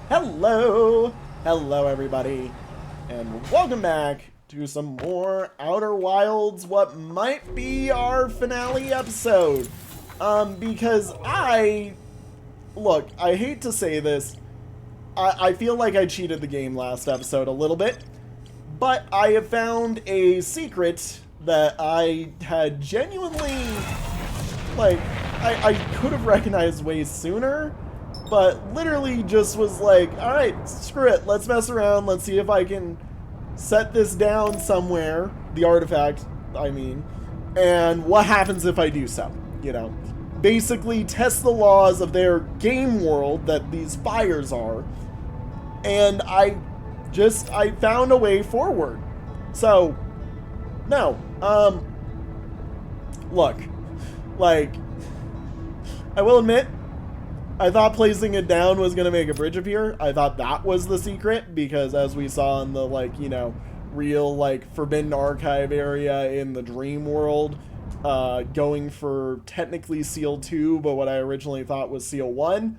Hello! Hello, everybody, and welcome back to some more Outer Wilds, what might be our finale episode. Because look, I hate to say this, I feel like I cheated the game last episode a little bit, but I have found a secret that I had genuinely, like, I could have recognized way sooner, but literally just was like, alright, screw it, let's mess around, let's see if I can set this down somewhere, the artifact, I mean, and what happens if I do so, you know? Basically test the laws of their game world that these fires are, and I found a way forward. So, no, look, like, I will admit, I thought placing it down was going to make a bridge appear. I thought that was the secret, because as we saw in the, like, you know, real, like, Forbidden Archive area in the Dream World, going for technically Seal 2, but what I originally thought was Seal 1.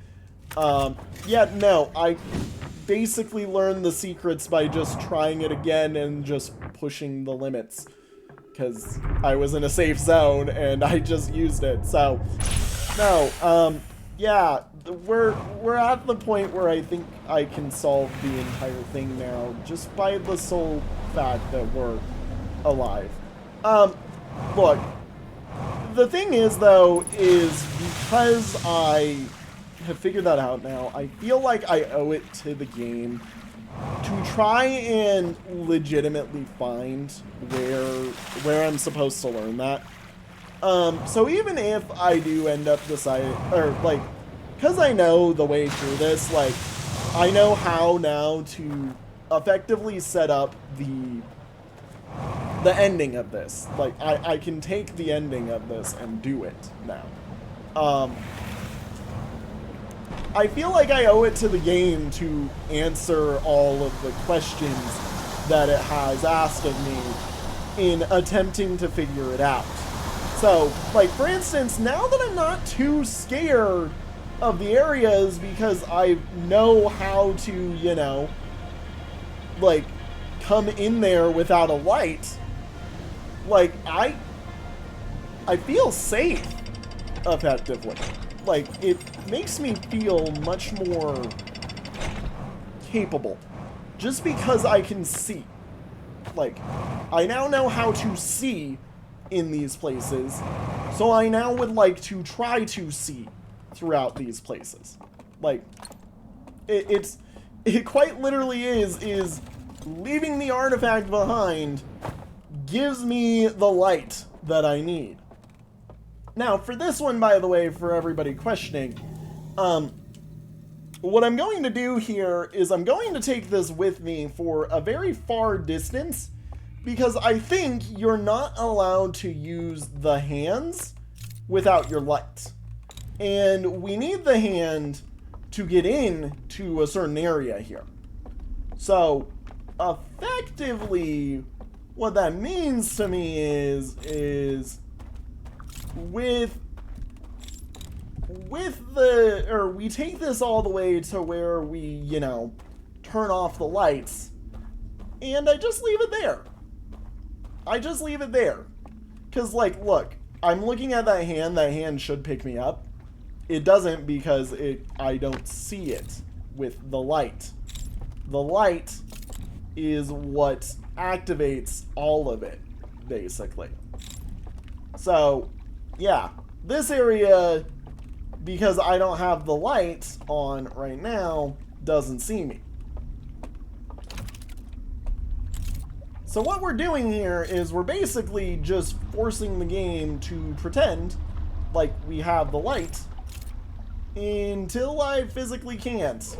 Yeah, no, I basically learned the secrets by just trying it again and just pushing the limits, because I was in a safe zone and I just used it. So, no, yeah, we're at the point where I think I can solve the entire thing now, just by the sole fact that we're alive. Look, the thing is, though, is because I have figured that out now, I feel like I owe it to the game to try and legitimately find where I'm supposed to learn that. So even if I do end up deciding, or, like, because I know the way through this, like, I know how now to effectively set up the ending of this. Like, I can take the ending of this and do it now. I feel like I owe it to the game to answer all of the questions that it has asked of me in attempting to figure it out. So, like, for instance, now that I'm not too scared of the areas because I know how to, you know, like, come in there without a light, like, I feel safe, effectively. Like, it makes me feel much more capable, just because I can see. Like, I now know how to see in these places, so I now would like to try to see throughout these places. Like, it quite literally is leaving the artifact behind gives me the light that I need. Now, for this one, by the way, for everybody questioning, what I'm going to do here is I'm going to take this with me for a very far distance, because I think you're not allowed to use the hands without your light. And we need the hand to get in to a certain area here. So, effectively, what that means to me is with we take this all the way to where we, you know, turn off the lights, and I just leave it there. I just leave it there. Because, like, look, I'm looking at that hand should pick me up. It doesn't, because I don't see it with the light. The light is what activates all of it, basically. So, yeah, this area, because I don't have the light on right now, doesn't see me. So what we're doing here is we're basically just forcing the game to pretend like we have the light until I physically can't.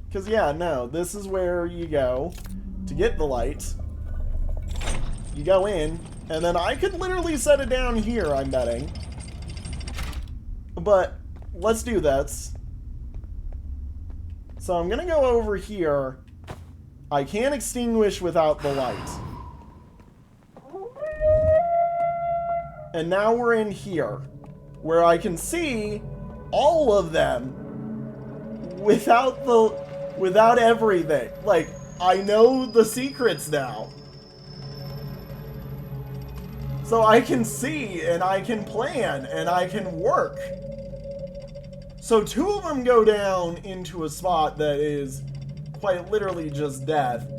Because, yeah, no, this is where you go to get the light. You go in, and then I could literally set it down here, I'm betting. But let's do this. So I'm going to go over here. I can't extinguish without the light. And now we're in here, where I can see all of them without everything. Like, I know the secrets now. So I can see, and I can plan, and I can work. So 2 of them go down into a spot that is quite literally just death.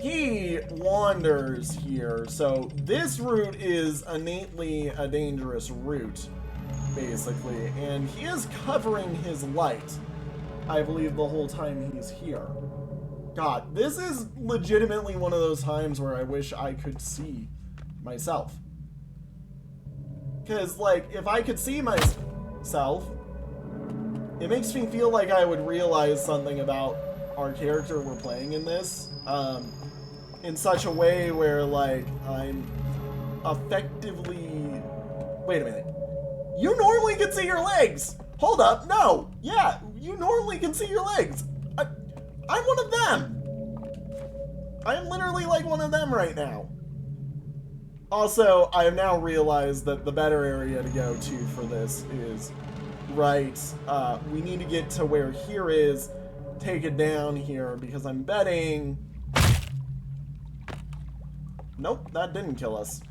He wanders here, so this route is innately a dangerous route, basically. And he is covering his light, I believe, the whole time he's here. God, this is legitimately one of those times where I wish I could see myself. Because, like, if I could see myself, it makes me feel like I would realize something about our character we're playing in this, in such a way where, like, I'm effectively... Wait a minute. You normally can see your legs! Hold up, no! Yeah, you normally can see your legs! I'm one of them! I'm literally like one of them right now. Also, I have now realized that the better area to go to for this is right. We need to get to where here is, take it down here, because I'm betting... Nope, that didn't kill us.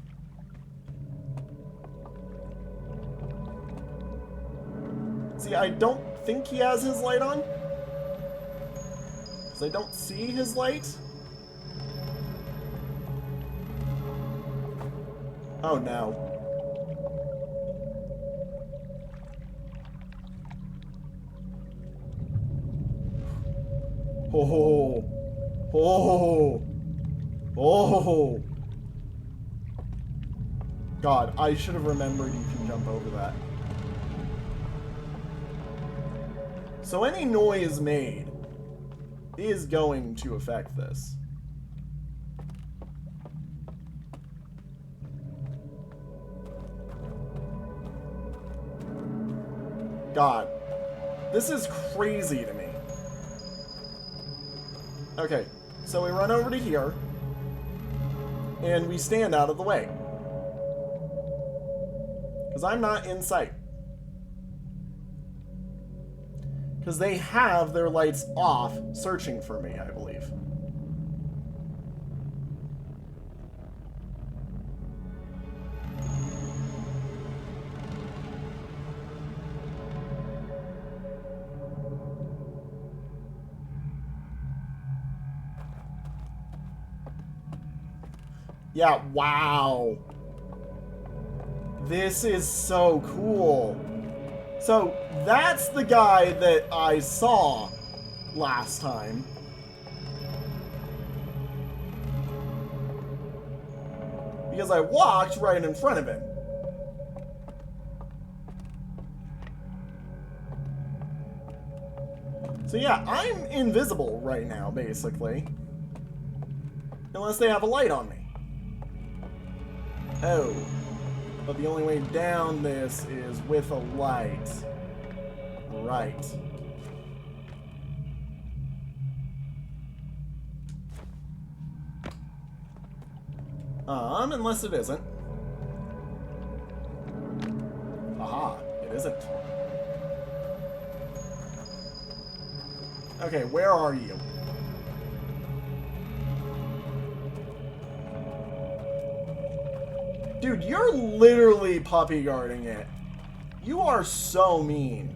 See, I don't think he has his light on. Because I don't see his light. Oh no. Oh. Oh. Oh. God, I should have remembered you can jump over that. So any noise made is going to affect this. God, this is crazy to me. Okay, so we run over to here, and we stand out of the way. Because I'm not in sight. Because they have their lights off, searching for me, I believe. Yeah, wow. This is so cool. So, that's the guy that I saw last time. Because I walked right in front of him. So yeah, I'm invisible right now, basically. Unless they have a light on me. Oh. But the only way down this is with a light. Right. Unless it isn't. Aha, it isn't. Okay, where are you? Dude, you're literally puppy guarding it. You are so mean.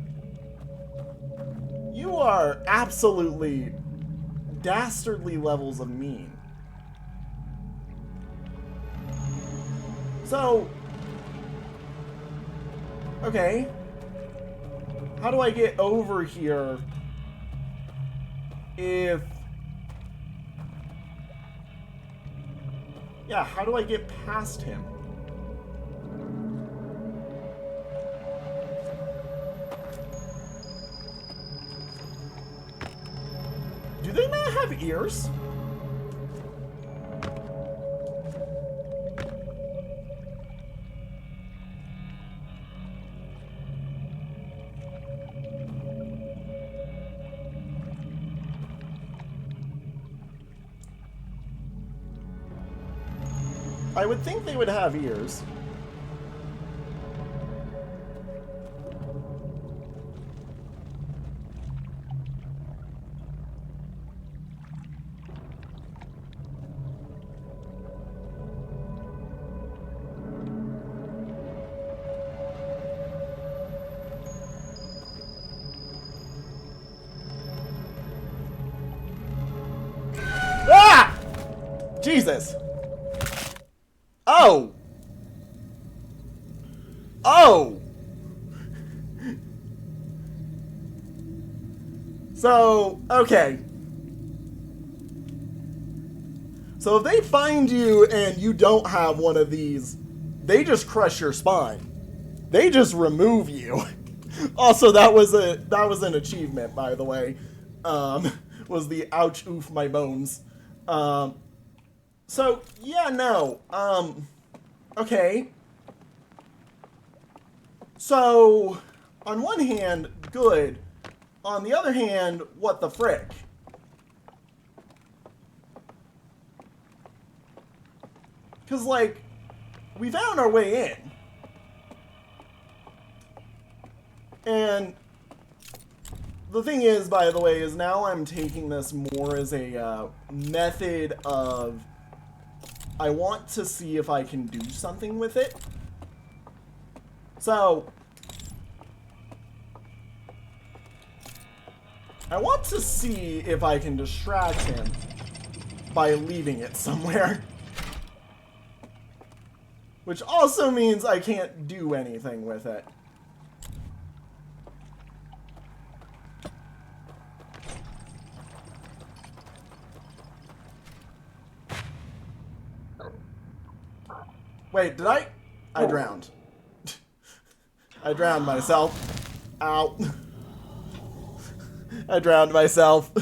You are absolutely dastardly levels of mean. So, okay. How do I get over here if... Yeah, how do I get past him? Do they not have ears? I would think they would have ears. Jesus. Oh. Oh. So, okay. So if they find you and you don't have one of these, they just crush your spine. They just remove you. Also, that was an achievement, by the way. Was the ouch oof my bones. So yeah, no. Okay. So on one hand, good. On the other hand, what the frick? Because, like, we found our way in. And the thing is, by the way, is now I'm taking this more as a method of I want to see if I can do something with it. So I want to see if I can distract him by leaving it somewhere. Which also means I can't do anything with it. Wait, did I? I drowned. I drowned myself. Ow. I drowned myself.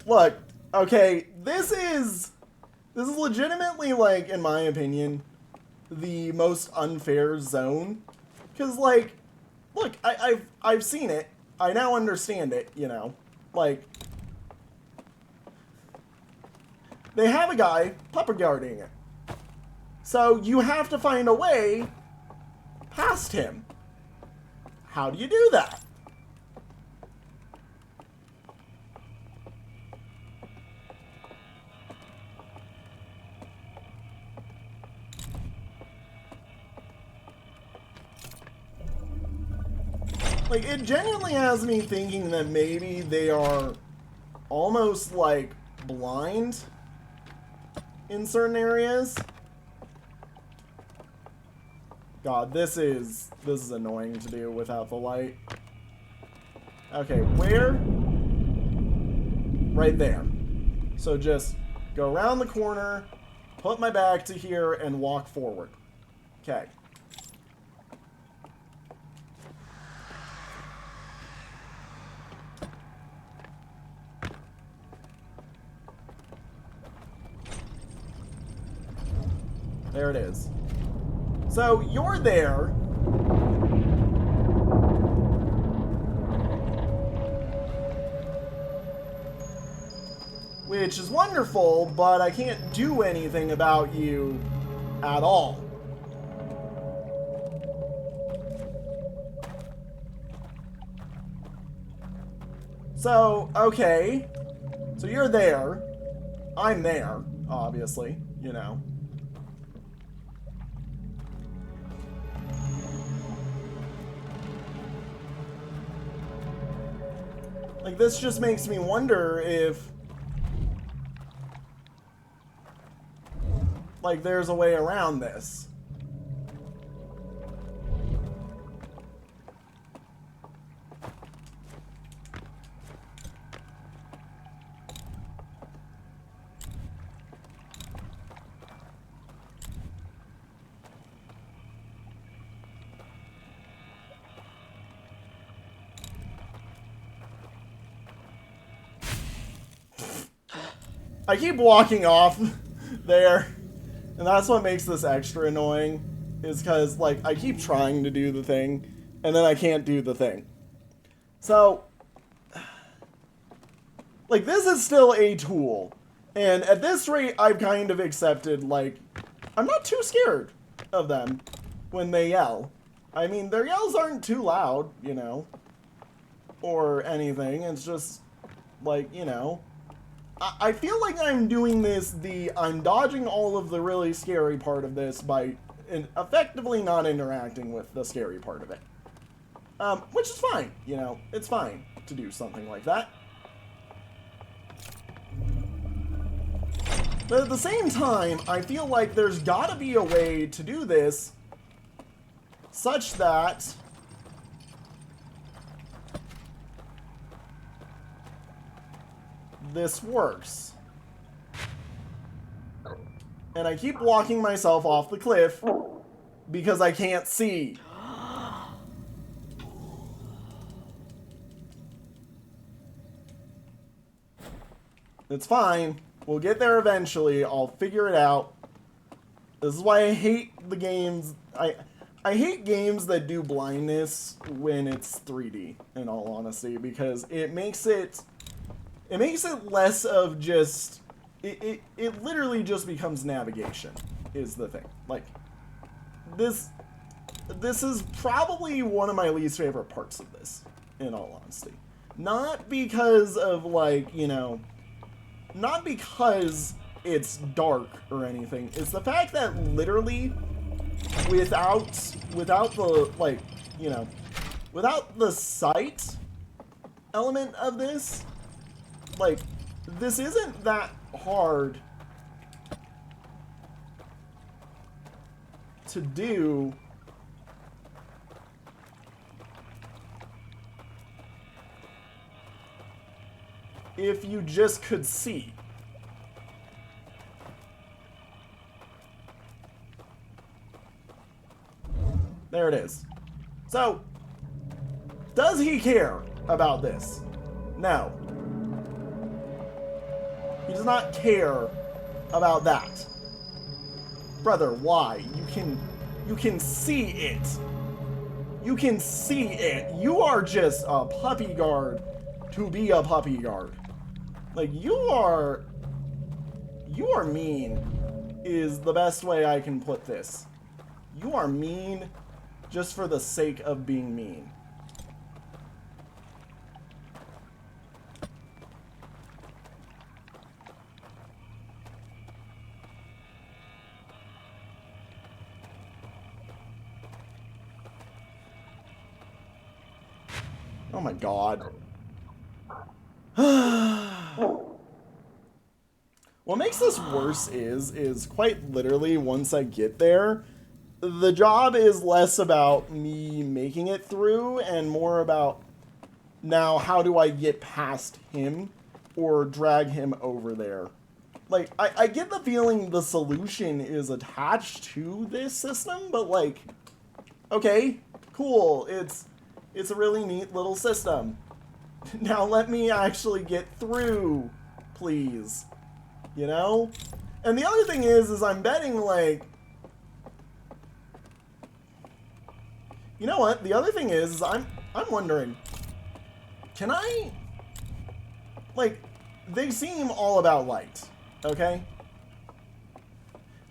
Look, okay, this is legitimately, like, in my opinion, the most unfair zone. Because, like, look, I've seen it. I now understand it, you know. Like, they have a guy pupper guarding it. So you have to find a way past him. How do you do that? Like, it genuinely has me thinking that maybe they are almost, like, blind in certain areas. God, this is annoying to do without the light. Okay, where? Right there. So just go around the corner, put my back to here, and walk forward. Okay. There it is. So you're there. Which is wonderful, but I can't do anything about you at all. So, okay. So you're there. I'm there, obviously, you know. Like, this just makes me wonder if, like, there's a way around this. I keep walking off there, and that's what makes this extra annoying, is because, like, I keep trying to do the thing, and then I can't do the thing. So, like, this is still a tool, and at this rate, I've kind of accepted, like, I'm not too scared of them when they yell. I mean, their yells aren't too loud, you know, or anything. It's just, like, you know, I feel like I'm doing this, I'm dodging all of the really scary part of this by effectively not interacting with the scary part of it. Which is fine, you know, it's fine to do something like that. But at the same time, I feel like there's gotta be a way to do this such that this works. And I keep walking myself off the cliff because I can't see. It's fine. We'll get there eventually. I'll figure it out. This is why I hate the games. I hate games that do blindness when it's 3D, in all honesty, because it makes it less of just it literally just becomes navigation is the thing. Like this is probably one of my least favorite parts of this, in all honesty. Not because of, like, you know, not because it's dark or anything. It's the fact that literally without the, like, you know, without the sight element of this, like, this isn't that hard to do. If you just could see. There it is. So, does he care about this? No. He does not care about that. Brother, why? You can see it. You can see it. You are just a puppy guard to be a puppy guard. Like, you are mean is the best way I can put this. You are mean just for the sake of being mean. Oh my god. What makes this worse is quite literally once I get there, the job is less about me making it through and more about now how do I get past him or drag him over there. Like, I get the feeling the solution is attached to this system, but like, okay, cool, it's a really neat little system. Now let me actually get through, please. You know? And the other thing is I'm betting, like... You know what? The other thing is I'm wondering, can I... Like, they seem all about light, okay?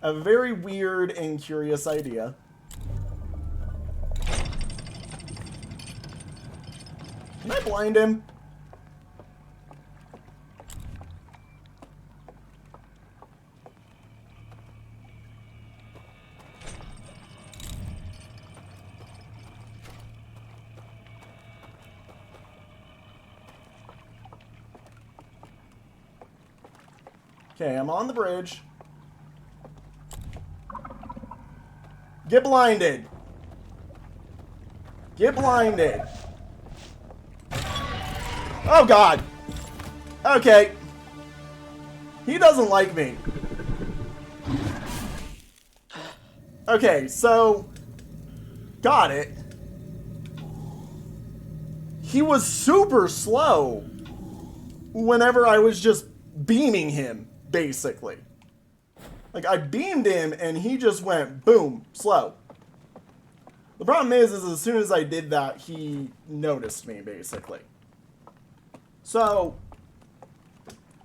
A very weird and curious idea. Can I blind him? Okay, I'm on the bridge. Get blinded. Get blinded. Oh, God. Okay. He doesn't like me. Okay, so... Got it. He was super slow whenever I was just beaming him, basically. Like, I beamed him, and he just went, boom, slow. The problem is as soon as I did that, he noticed me, basically. So,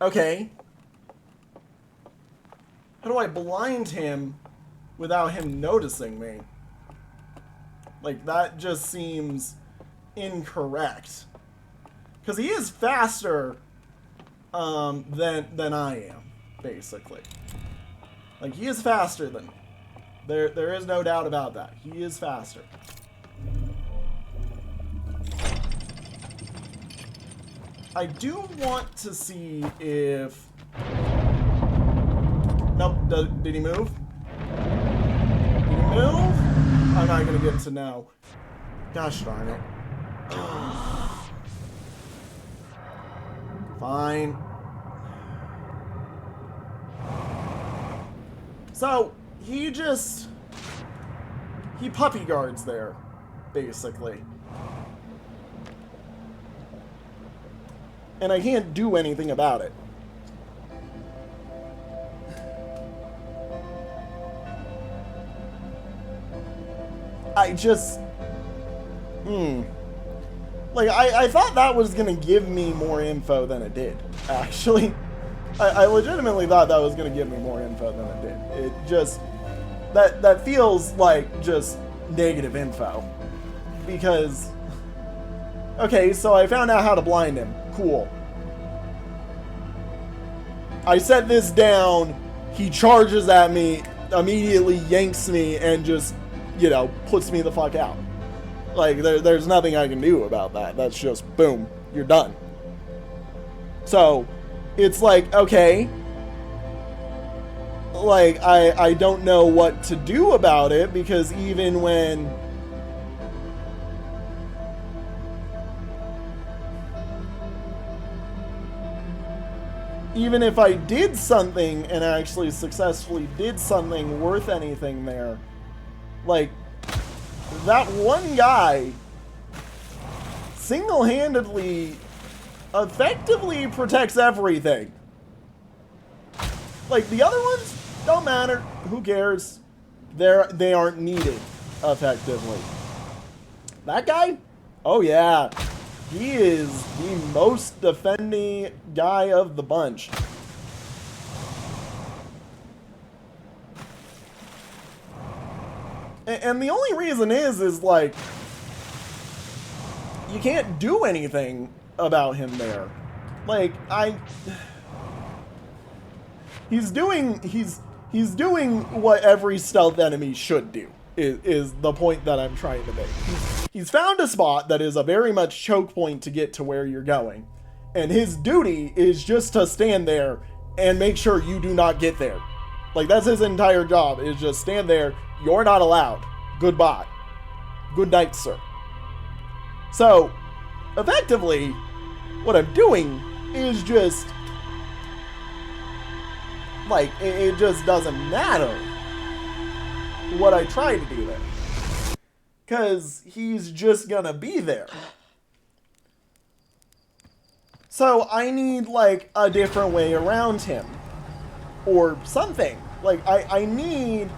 okay. How do I blind him without him noticing me? Like, that just seems incorrect. Because he is faster than I am, basically. Like, he is faster than me. There is no doubt about that. He is faster. I do want to see if Nope. Did he move? Did he move? I'm not gonna get to know. Gosh darn it. Fine. So, he puppy guards there, basically. And I can't do anything about it. I just... Like, I thought that was going to give me more info than it did, actually. I legitimately thought that was going to give me more info than it did. It just... That feels like just negative info. Because... Okay, so I found out how to blind him. Cool. I set this down, he charges at me, immediately yanks me, and just, you know, puts me the fuck out. Like, there's nothing I can do about that. That's just, boom, you're done. So, it's like, okay, like, I don't know what to do about it, because even when... Even if I did something and actually successfully did something worth anything there, like, that one guy single-handedly effectively protects everything. Like, the other ones don't matter. Who cares? They aren't needed effectively. That guy? Oh yeah. He is the most defending guy of the bunch. And the only reason is like, you can't do anything about him there. Like, he's doing what every stealth enemy should do, is the point that I'm trying to make. He's found a spot that is a very much choke point to get to where you're going. And his duty is just to stand there and make sure you do not get there. Like, that's his entire job, is just stand there. You're not allowed. Goodbye. Good night, sir. So, effectively, what I'm doing is just... Like, it just doesn't matter what I try to do there. Because he's just gonna be there. So I need, like, a different way around him. Or something. Like, I need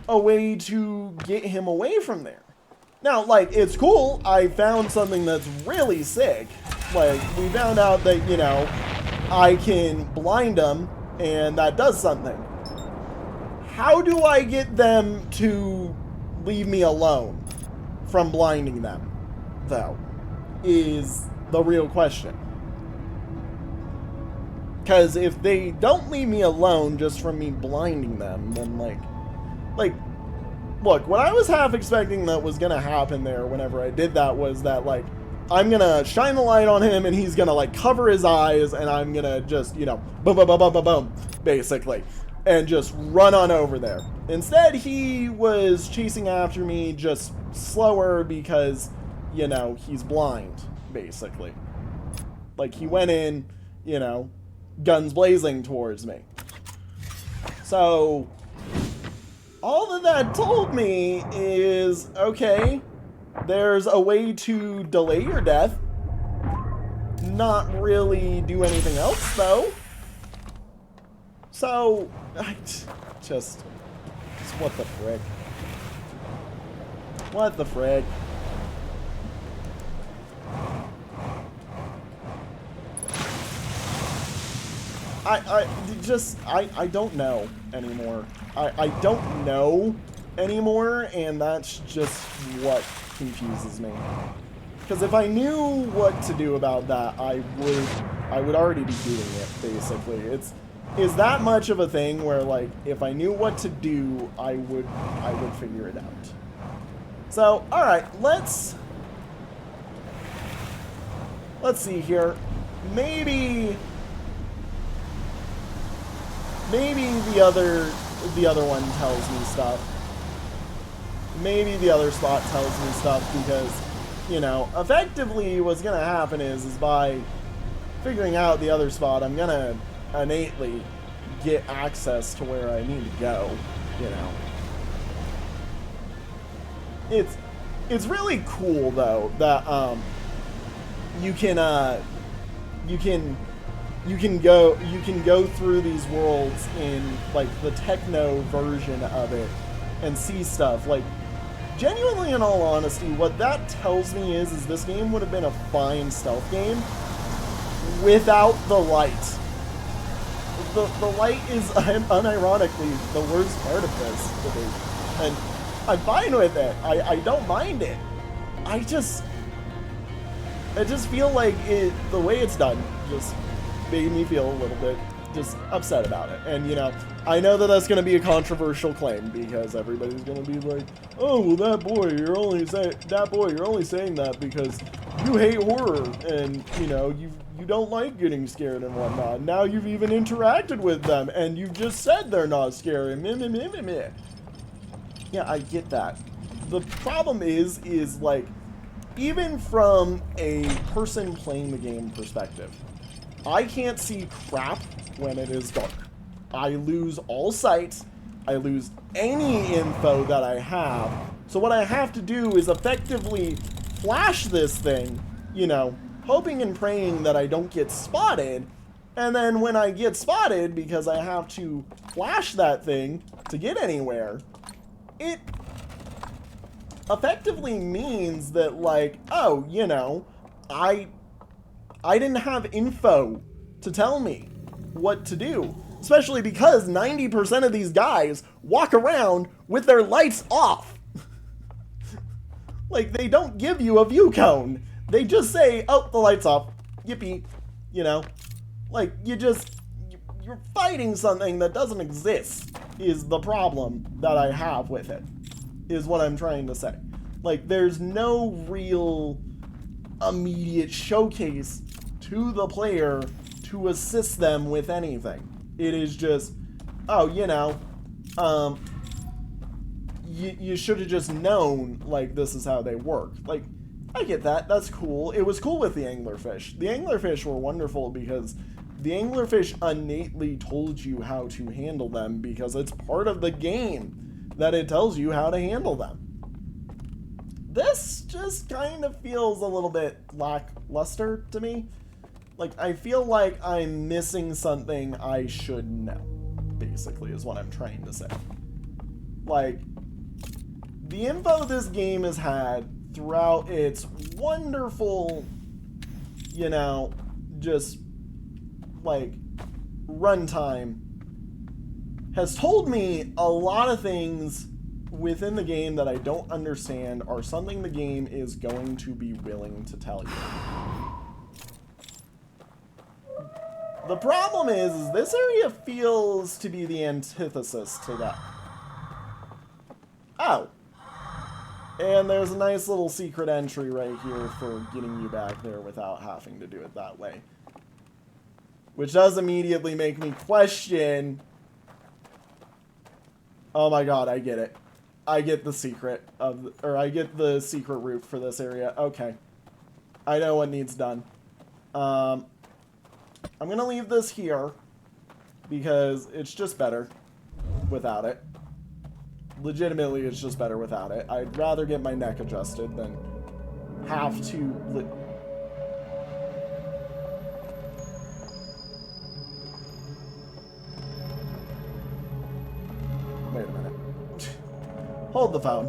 a way to get him away from there. Now, like, it's cool. I found something that's really sick. Like, we found out that, you know, I can blind him, and that does something. How do I get them to leave me alone from blinding them, though, is the real question. Because if they don't leave me alone just from me blinding them, then, like, look, what I was half expecting that was gonna happen there whenever I did that was that, like, I'm gonna shine the light on him and he's gonna, like, cover his eyes and I'm gonna just, you know, boom, boom, boom, boom, boom, boom, basically, and just run on over there. Instead, he was chasing after me just slower because, you know, he's blind, basically. Like, he went in, you know, guns blazing towards me. So, all that told me is, okay, there's a way to delay your death. Not really do anything else, though. So, I just what the frick? What the frick? I don't know anymore. I don't know anymore, and that's just what confuses me. Because if I knew what to do about that, I would already be doing it, basically. Is that much of a thing where, like, if I knew what to do, I would figure it out. So, alright, let's see here. Maybe Maybe the other one tells me stuff. Maybe the other spot tells me stuff because, you know, effectively what's going to happen is by figuring out the other spot, I'm going to innately get access to where I need to go, you know. It's really cool though that you can go through these worlds in like the techno version of it and see stuff. Like, genuinely, in all honesty, what that tells me is this game would have been a fine stealth game without the light. The light is unironically the worst part of this to me. And I'm fine with it. I don't mind it. I just feel like the way it's done just made me feel a little bit just upset about it. And, you know, I know that that's going to be a controversial claim because everybody's going to be like, oh, well, that boy, you're only saying that because you hate horror and, you know, you don't like getting scared and whatnot. Now you've even interacted with them and you've just said they're not scary. Meh, meh, meh, meh, meh. Yeah, I get that. The problem is like, even from a person playing the game perspective, I can't see crap when it is dark. I lose all sight. I lose any info that I have. So what I have to do is effectively flash this thing, you know, hoping and praying that I don't get spotted. And then when I get spotted, because I have to flash that thing to get anywhere, it effectively means that, like, oh, you know, I didn't have info to tell me what to do. Especially because 90% of these guys walk around with their lights off. Like, they don't give you a view cone. They just say, oh, the light's off. Yippee. You know? Like, you're fighting something that doesn't exist is the problem that I have with it. Is what I'm trying to say. Like, there's no real immediate showcase to the player to assist them with anything. It is just, oh, you know, you should have just known, like, this is how they work. Like, I get that. That's cool. It was cool with the anglerfish. The anglerfish were wonderful because the anglerfish innately told you how to handle them because it's part of the game that it tells you how to handle them. This just kind of feels a little bit lackluster to me. Like, I feel like I'm missing something I should know, basically, is what I'm trying to say. Like, the info this game has had throughout its wonderful, you know, just, like, runtime has told me a lot of things within the game that I don't understand are something the game is going to be willing to tell you. The problem is this area feels to be the antithesis to that. Oh. And there's a nice little secret entry right here for getting you back there without having to do it that way. Which does immediately make me question... Oh my god, I get it. I get the secret of... Or I get the secret route for this area. Okay. I know what needs done. I'm going to leave this here because it's just better without it. Legitimately, it's just better without it. I'd rather get my neck adjusted than have to... Wait a minute. Hold the phone.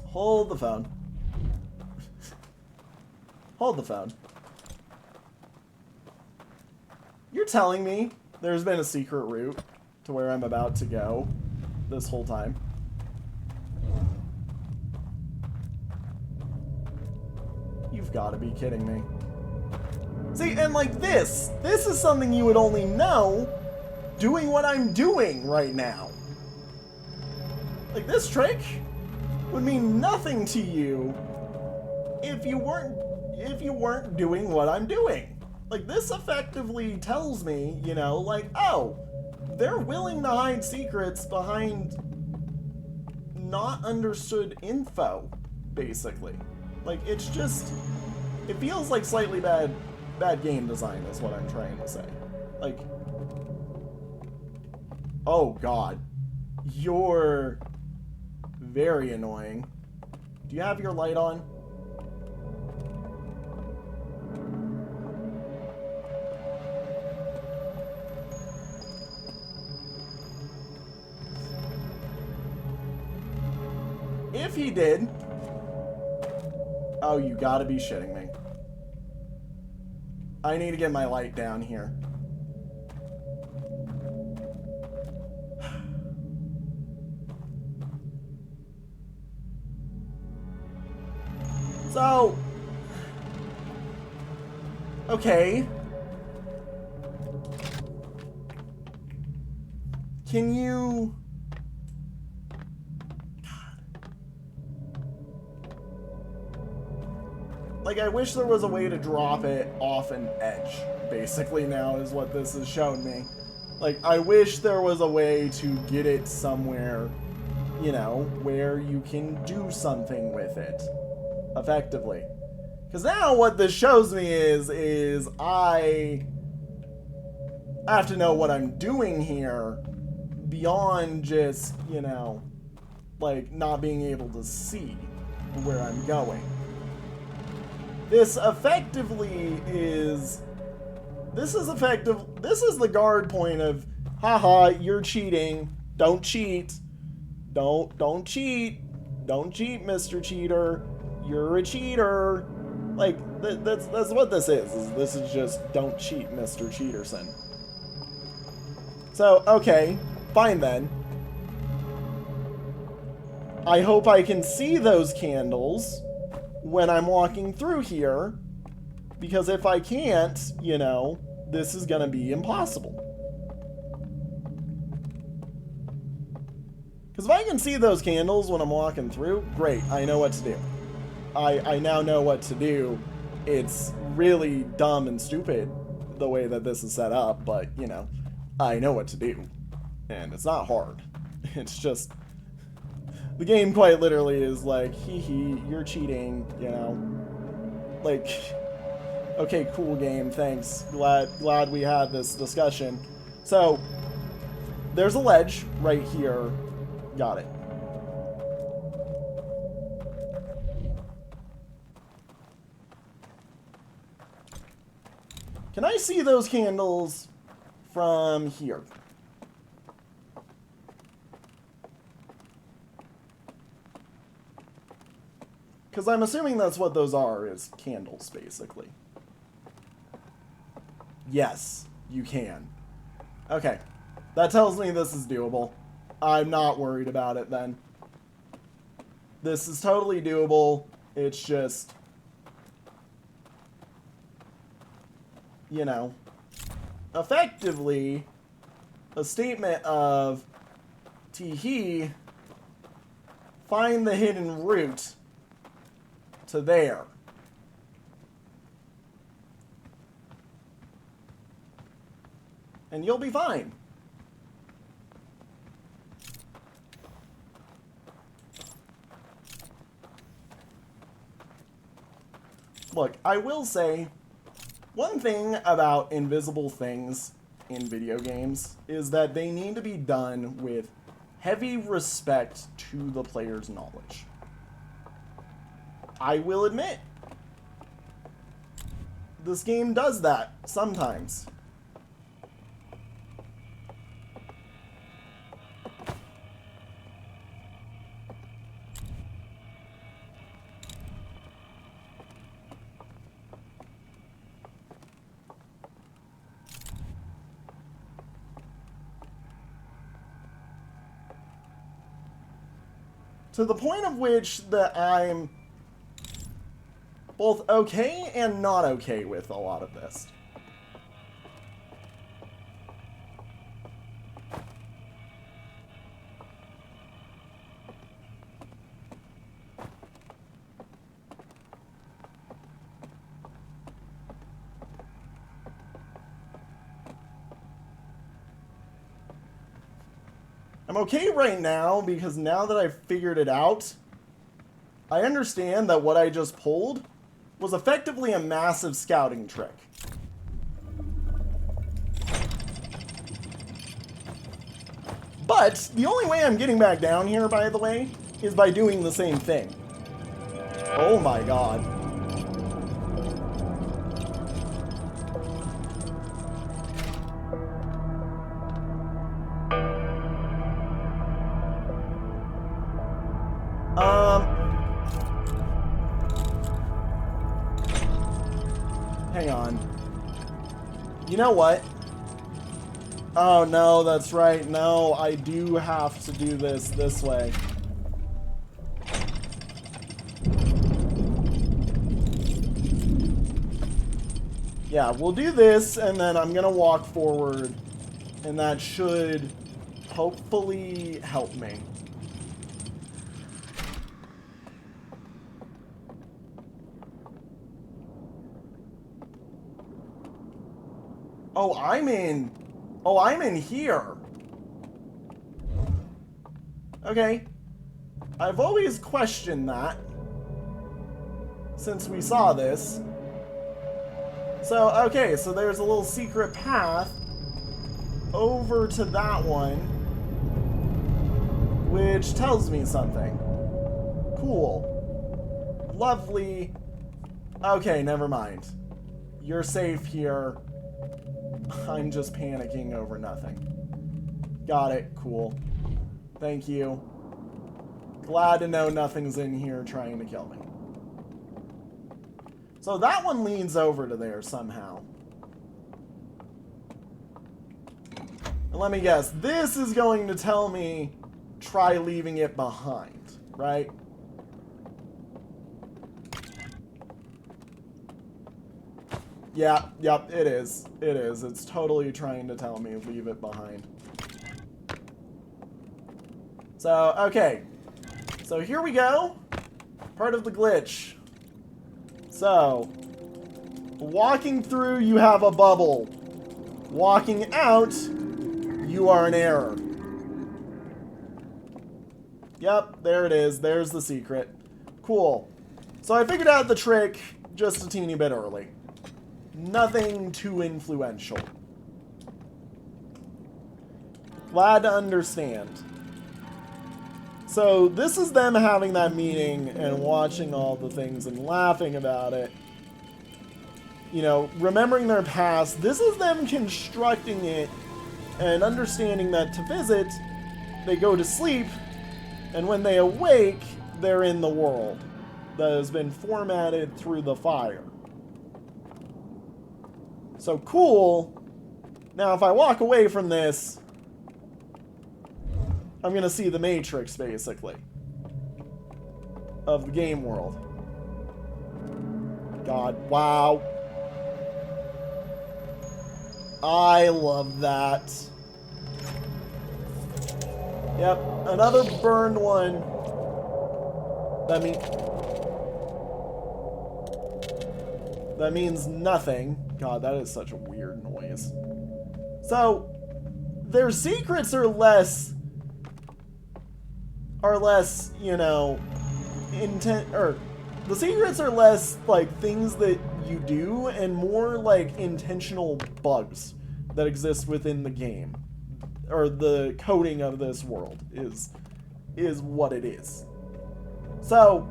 Hold the phone. Hold the phone. You're telling me there's been a secret route to where I'm about to go this whole time? You've got to be kidding me. See, and like this is something you would only know doing what I'm doing right now. Like, this trick would mean nothing to you if you weren't doing what I'm doing. Like, this effectively tells me, you know, like, oh, they're willing to hide secrets behind not understood info, basically. Like, it's just, it feels like slightly bad game design is what I'm trying to say. Like, oh god, you're very annoying. Do you have your light on? If he did... Oh, you gotta be shitting me. I need to get my light down here. So... Okay. Can you... Like, I wish there was a way to drop it off an edge, basically, now is what this has shown me. Like, I wish there was a way to get it somewhere, you know, where you can do something with it, effectively. Because now what this shows me is I have to know what I'm doing here beyond just, you know, like, not being able to see where I'm going. This effectively is... This is the guard point of, haha, you're cheating. Don't cheat. Don't cheat. Don't cheat, Mr. Cheater. You're a cheater. Like, that's what this is. This is just, don't cheat, Mr. Cheaterson. So, okay. Fine then. I hope I can see those candles when I'm walking through here, because if I can't, you know, this is gonna be impossible. Because if I can see those candles when I'm walking through, great, I know what to do. I now know what to do. It's really dumb and stupid the way that this is set up, but, you know, I know what to do. And it's not hard. It's just... The game quite literally is like, hee hee, you're cheating, you know. Like, okay, cool game, thanks. Glad we had this discussion. So, there's a ledge right here. Got it. Can I see those candles from here? Because I'm assuming that's what those are, is candles, basically. Yes, you can. Okay. That tells me this is doable. I'm not worried about it, then. This is totally doable. It's just... You know... Effectively, a statement of... Tee-hee... Find the hidden route... to there. And you'll be fine. Look, I will say, one thing about invisible things in video games is that they need to be done with heavy respect to the player's knowledge. I will admit, this game does that sometimes. To the point of which that I'm both okay and not okay with a lot of this. I'm okay right now because now that I've figured it out, I understand that what I just pulled was effectively a massive scouting trick. But the only way I'm getting back down here, by the way, is by doing the same thing. Oh my god. Hang on. You know what? Oh no, that's right. No, I do have to do this way. Yeah, we'll do this, and then I'm gonna walk forward, and that should hopefully help me. Oh, I'm in here. Okay. I've always questioned that since we saw this. So, okay, so there's a little secret path over to that one, which tells me something. Cool. Lovely. Okay, never mind. You're safe here. I'm just panicking over nothing. Got it. Cool. Thank you. Glad to know nothing's in here trying to kill me. So that one leads over to there somehow. And let me guess. This is going to tell me try leaving it behind, right? Yeah, yep, it is. It is. It's totally trying to tell me leave it behind. So, okay. So here we go. Part of the glitch. So, walking through, you have a bubble. Walking out, you are an error. Yep, there it is. There's the secret. Cool. So I figured out the trick just a teeny bit early. Nothing too influential. Glad to understand. So this is them having that meeting and watching all the things and laughing about it. You know, remembering their past. This is them constructing it and understanding that to visit, they go to sleep, and when they awake, they're in the world that has been formatted through the fire. So cool. Now, if I walk away from this, I'm going to see the Matrix, basically, of the game world. God, wow. I love that. Yep, another burned one. That means nothing. God, that is such a weird noise. So, their secrets are less, you know, the secrets are less like things that you do and more like intentional bugs that exist within the game. Or the coding of this world is what it is. So,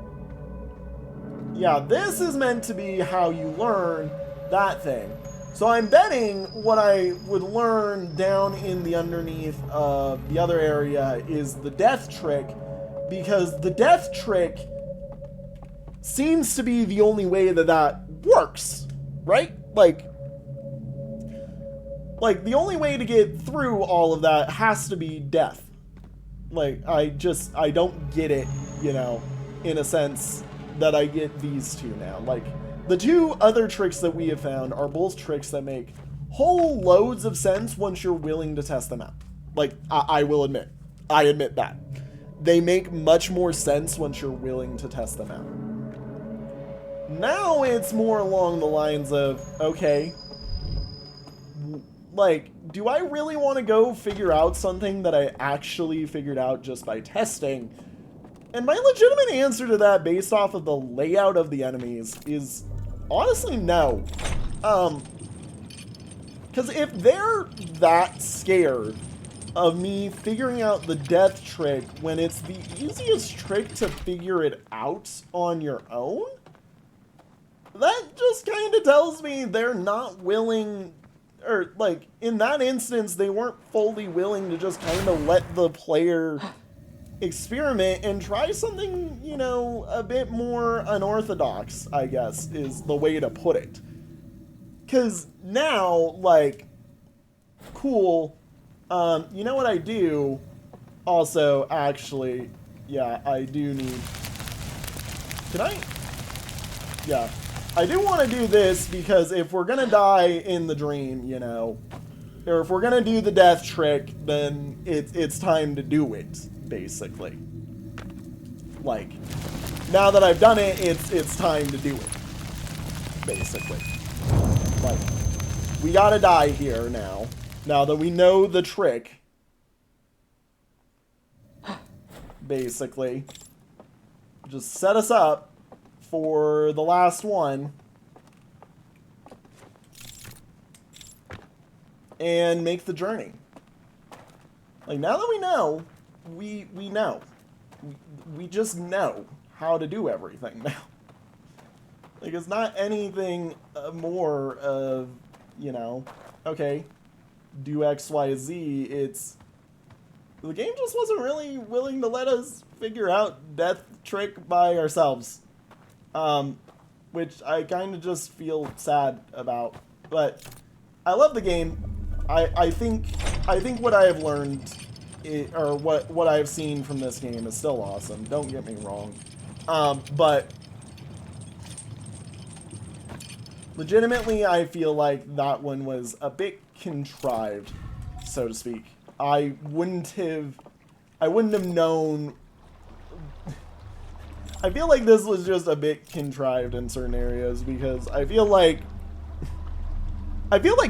yeah, this is meant to be how you learn that thing. So I'm betting what I would learn down in the underneath of the other area is the death trick, because the death trick seems to be the only way that works, right? Like the only way to get through all of that has to be death. Like, I don't get it, you know, in a sense that I get these two now. Like, the two other tricks that we have found are both tricks that make whole loads of sense once you're willing to test them out. Like, I will admit. I admit that. They make much more sense once you're willing to test them out. Now it's more along the lines of, okay, like, do I really want to go figure out something that I actually figured out just by testing? And my legitimate answer to that, based off of the layout of the enemies, is honestly no. Because if they're that scared of me figuring out the death trick when it's the easiest trick to figure it out on your own, that just kind of tells me they're not willing, or like in that instance, they weren't fully willing to just kind of let the player experiment and try something, you know, a bit more unorthodox, I guess, is the way to put it. Because now, like, cool, you know what I do? Also, actually, yeah, I do need... Can I? Yeah. I do want to do this because if we're going to die in the dream, you know, or if we're going to do the death trick, then it's time to do it, basically. Like, now that I've done it, it's time to do it, basically. Like, we gotta die here now. Now that we know the trick, basically, just set us up for the last one and make the journey. Like, now that we know, we know. We just know how to do everything now. Like, it's not anything more of, you know, okay, do X, Y, Z. It's, the game just wasn't really willing to let us figure out death trick by ourselves. Which I kind of just feel sad about. But I love the game. I think what I have learned, or what I have seen from this game is still awesome. Don't get me wrong. But legitimately, I feel like that one was a bit contrived, so to speak. I wouldn't have known. I feel like this was just a bit contrived in certain areas because I feel like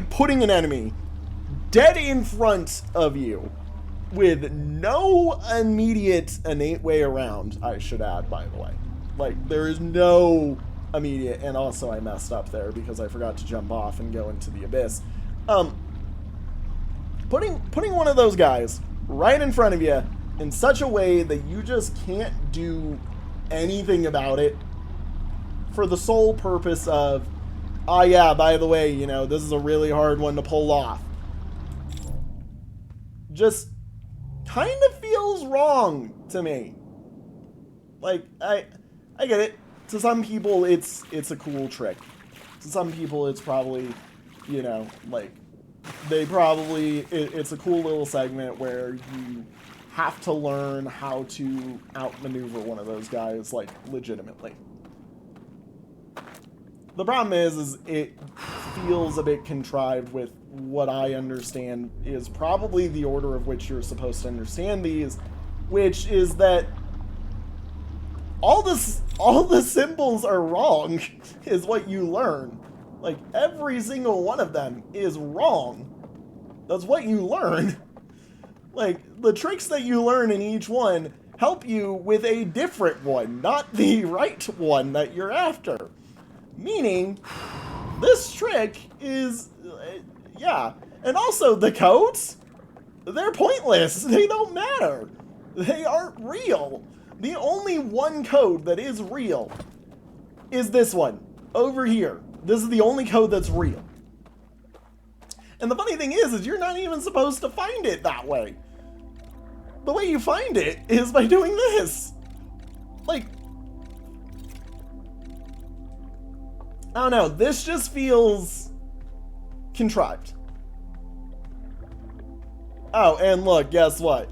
putting an enemy dead in front of you with no immediate innate way around, I should add, by the way. Like, there is no immediate, and also I messed up there because I forgot to jump off and go into the abyss. Putting one of those guys right in front of you in such a way that you just can't do anything about it for the sole purpose of, oh yeah, by the way, you know, this is a really hard one to pull off, just kind of feels wrong to me. Like, I get it. To some people, it's a cool trick. To some people, it's probably, you know, like, it's a cool little segment where you have to learn how to outmaneuver one of those guys, like, legitimately. The problem is it feels a bit contrived with what I understand is probably the order of which you're supposed to understand these, which is that all the symbols are wrong, is what you learn. Like, every single one of them is wrong. That's what you learn. Like, the tricks that you learn in each one help you with a different one, not the right one that you're after. Meaning, this trick is, yeah. And also, the codes, they're pointless. They don't matter. They aren't real. The only one code that is real is this one, over here. This is the only code that's real. And the funny thing is you're not even supposed to find it that way. The way you find it is by doing this. Like, I don't know, this just feels contrived. Oh, and look, guess what?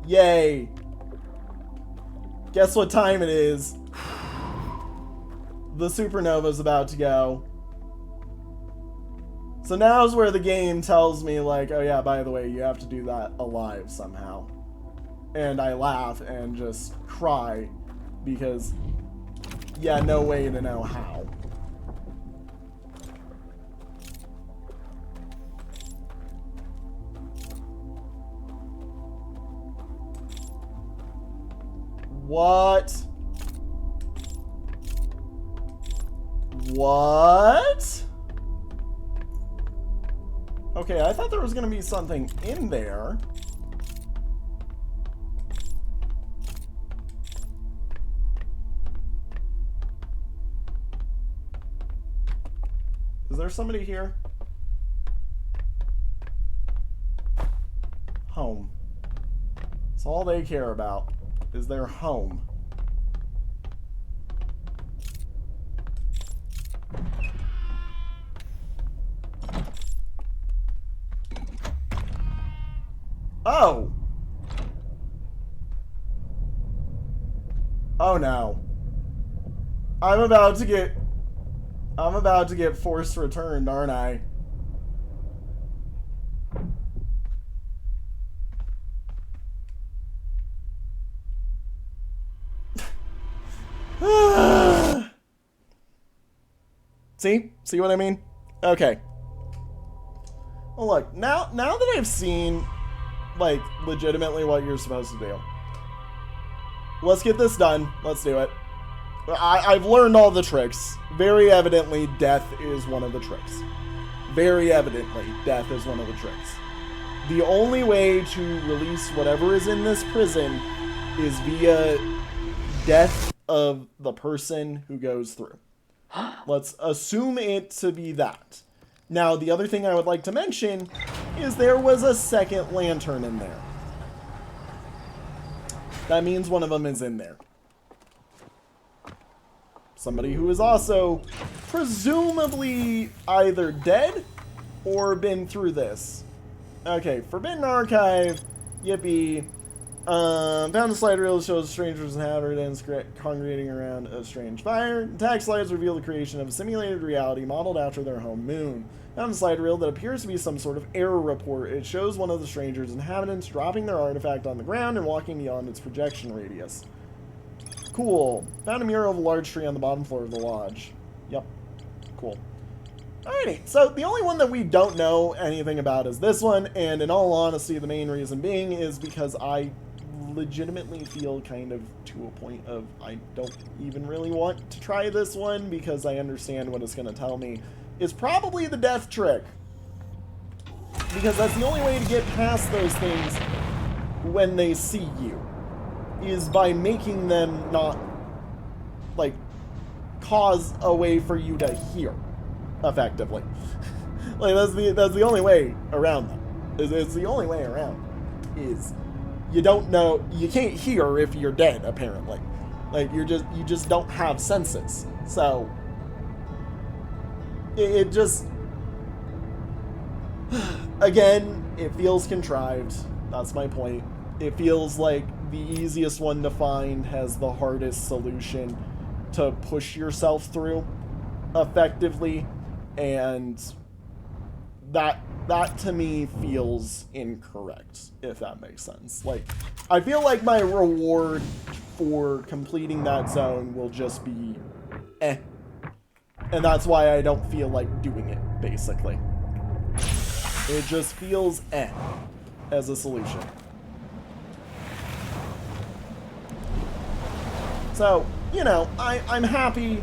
Yay. Guess what time it is? The supernova's about to go. So now's where the game tells me, like, oh yeah, by the way, you have to do that alive somehow. And I laugh and just cry because, yeah, no way to know how. What? What? Okay, I thought there was going to be something in there. Is there somebody here? Home. That's all they care about, is their home. Oh! Oh no. I'm about to get forced returned, aren't I? See what I mean? Okay. Well, look, now that I've seen, like, legitimately what you're supposed to do, let's get this done. Let's do it. I've learned all the tricks. Very evidently, death is one of the tricks. Very evidently, death is one of the tricks. The only way to release whatever is in this prison is via death of the person who goes through. Let's assume it to be that. Now, the other thing I would like to mention is there was a second lantern in there. That means one of them is in there. Somebody who is also presumably either dead or been through this. Okay, Forbidden Archive. Yippee. Found a slide reel that shows strangers inhabitants congregating around a strange fire. Attack slides reveal the creation of a simulated reality modeled after their home moon. Found a slide reel that appears to be some sort of error report. It shows one of the strangers' inhabitants dropping their artifact on the ground and walking beyond its projection radius. Cool. Found a mural of a large tree on the bottom floor of the lodge. Yep. Cool. Alrighty, so the only one that we don't know anything about is this one, and in all honesty, the main reason being is because I legitimately feel kind of to a point of I don't even really want to try this one because I understand what it's going to tell me is probably the death trick. Because that's the only way to get past those things when they see you, is by making them not, like, cause a way for you to hear, effectively. Like, that's the only way around them. It's the only way around, is you don't know, you can't hear if you're dead, apparently. Like, you just don't have senses. So, it just, again, it feels contrived. That's my point. It feels like the easiest one to find has the hardest solution to push yourself through effectively, and that to me feels incorrect, if that makes sense. Like, I feel like my reward for completing that zone will just be eh. And that's why I don't feel like doing it, basically. It just feels eh as a solution. So, you know, I'm happy.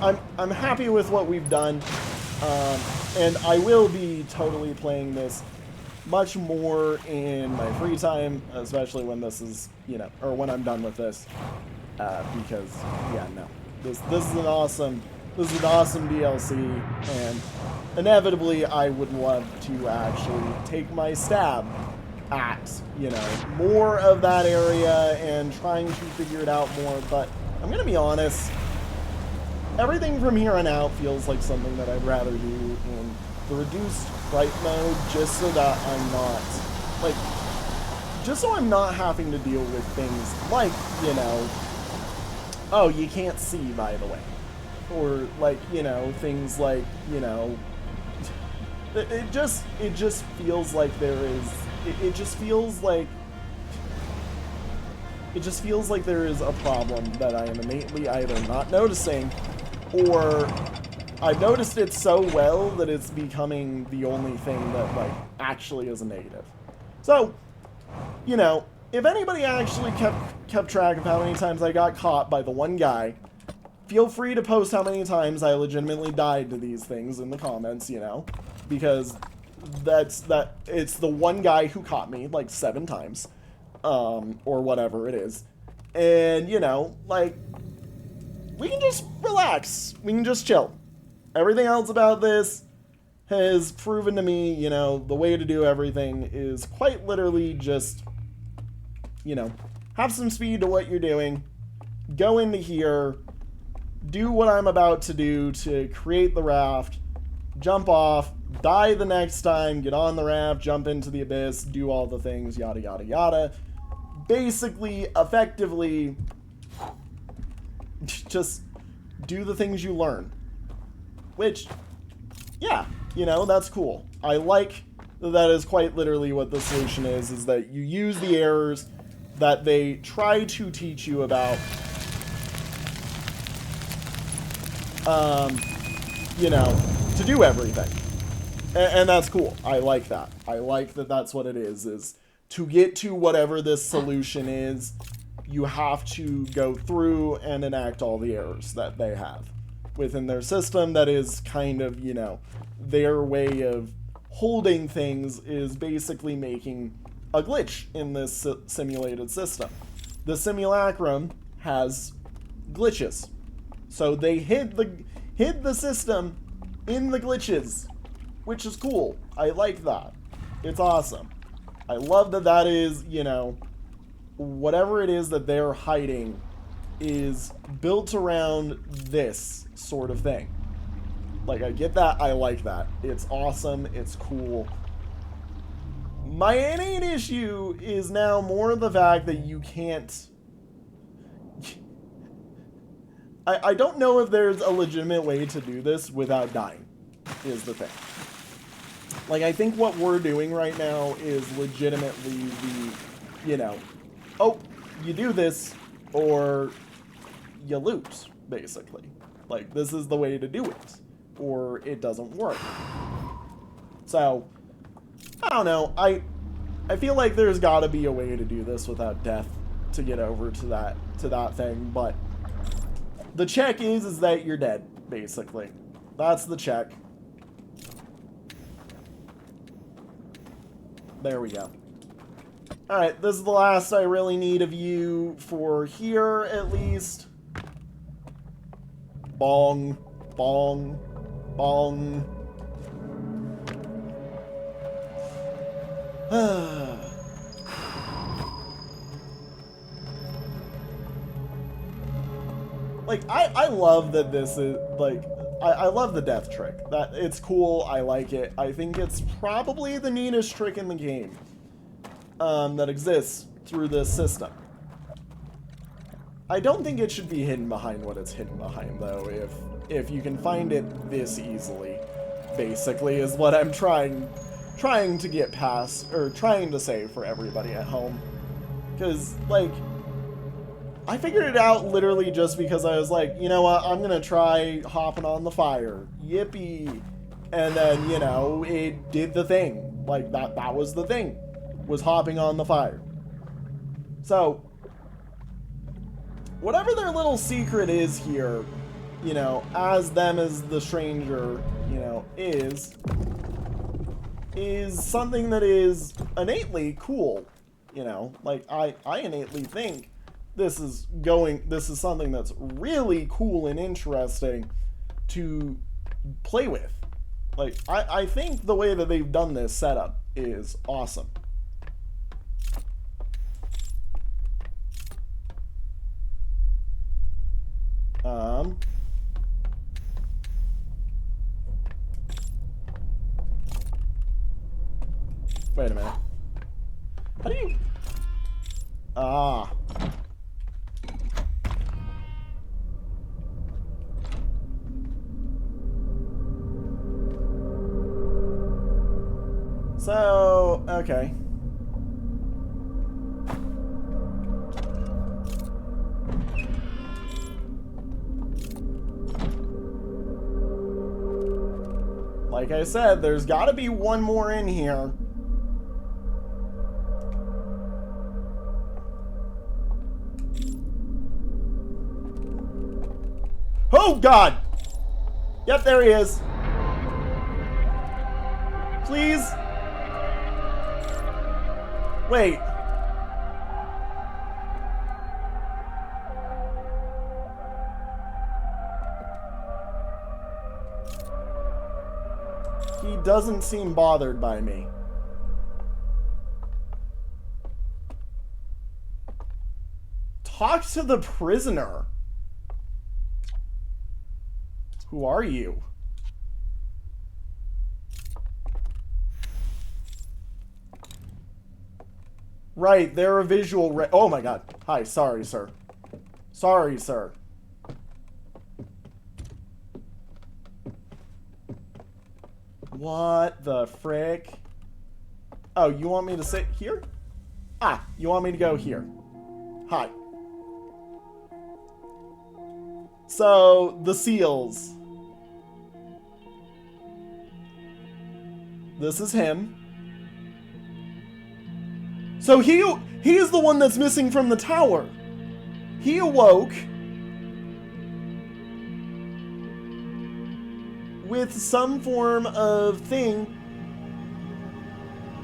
I'm happy with what we've done. And I will be totally playing this much more in my free time, especially when this is, you know, or when I'm done with this. Because, yeah, no. This is an awesome DLC, and inevitably I would love to actually take my stab at, you know, more of that area and trying to figure it out more, but I'm gonna be honest, everything from here on out feels like something that I'd rather do in the reduced fright mode, just so that I'm not, like, just so I'm not having to deal with things like, you know, oh, you can't see, by the way. Or, like, you know, things like, you know, it just feels like there is, it just feels like there is a problem that I am innately either not noticing, or I've noticed it so well that it's becoming the only thing that, like, actually is a negative. So, you know, if anybody actually kept kept track of how many times I got caught by the one guy. Feel free to post how many times I legitimately died to these things in the comments, you know, because it's the one guy who caught me like 7 times, or whatever it is. And, you know, like, we can just relax. We can just chill. Everything else about this has proven to me, you know, the way to do everything is quite literally just, you know, have some speed to what you're doing, go into here, do what I'm about to do to create the raft, jump off, die the next time, get on the raft, jump into the abyss, do all the things, yada, yada, yada. Basically, effectively, just do the things you learn. Which, yeah, you know, that's cool. I like that is quite literally what the solution is that you use the errors that they try to teach you about, you know, to do everything. And that's cool. I like that. I like that that's what it is to get to whatever this solution is, you have to go through and enact all the errors that they have within their system. That is kind of, you know, their way of holding things is basically making a glitch in this simulated system. The simulacrum has glitches. So they hid the system in the glitches, which is cool. I like that. It's awesome. I love that that is, you know, whatever it is that they're hiding is built around this sort of thing. Like, I get that. I like that. It's awesome. It's cool. My innate issue is now more the fact that you can't... I don't know if there's a legitimate way to do this without dying, is the thing. Like, I think what we're doing right now is legitimately the, you know, oh, you do this, or you lose, basically. Like, this is the way to do it, or it doesn't work. So, I don't know. I feel like there's got to be a way to do this without death to get over to that thing, but the check is that you're dead, basically. That's the check. There we go. Alright, this is the last I really need of you for here, at least. Bong. Bong. Bong. Like, I love that this is, like, I love the death trick. That it's cool, I like it. I think it's probably the neatest trick in the game that exists through this system. I don't think it should be hidden behind what it's hidden behind, though, if you can find it this easily, basically, is what I'm trying to get past, or trying to say for everybody at home. Because, like, I figured it out literally just because I was like, you know what, I'm gonna try hopping on the fire. Yippee. And then, you know, it did the thing. Like, that was the thing, was hopping on the fire. So, whatever their little secret is here, you know, as them as the stranger, you know, is something that is innately cool. You know, like, I innately think this is something that's really cool and interesting to play with. Like, I think the way that they've done this setup is awesome. Wait a minute. How do you... Ah. So, okay. Like I said, there's got to be one more in here. Oh, God! Yep, there he is. Please. Wait. He doesn't seem bothered by me. Talk to the prisoner. Who are you? Right, they're a visual oh my god. Hi, sorry, sir. Sorry, sir. What the frick? Oh, you want me to sit here? Ah, you want me to go here. Hi. So, the seals. This is him. So he is the one that's missing from the tower. He awoke with some form of thing.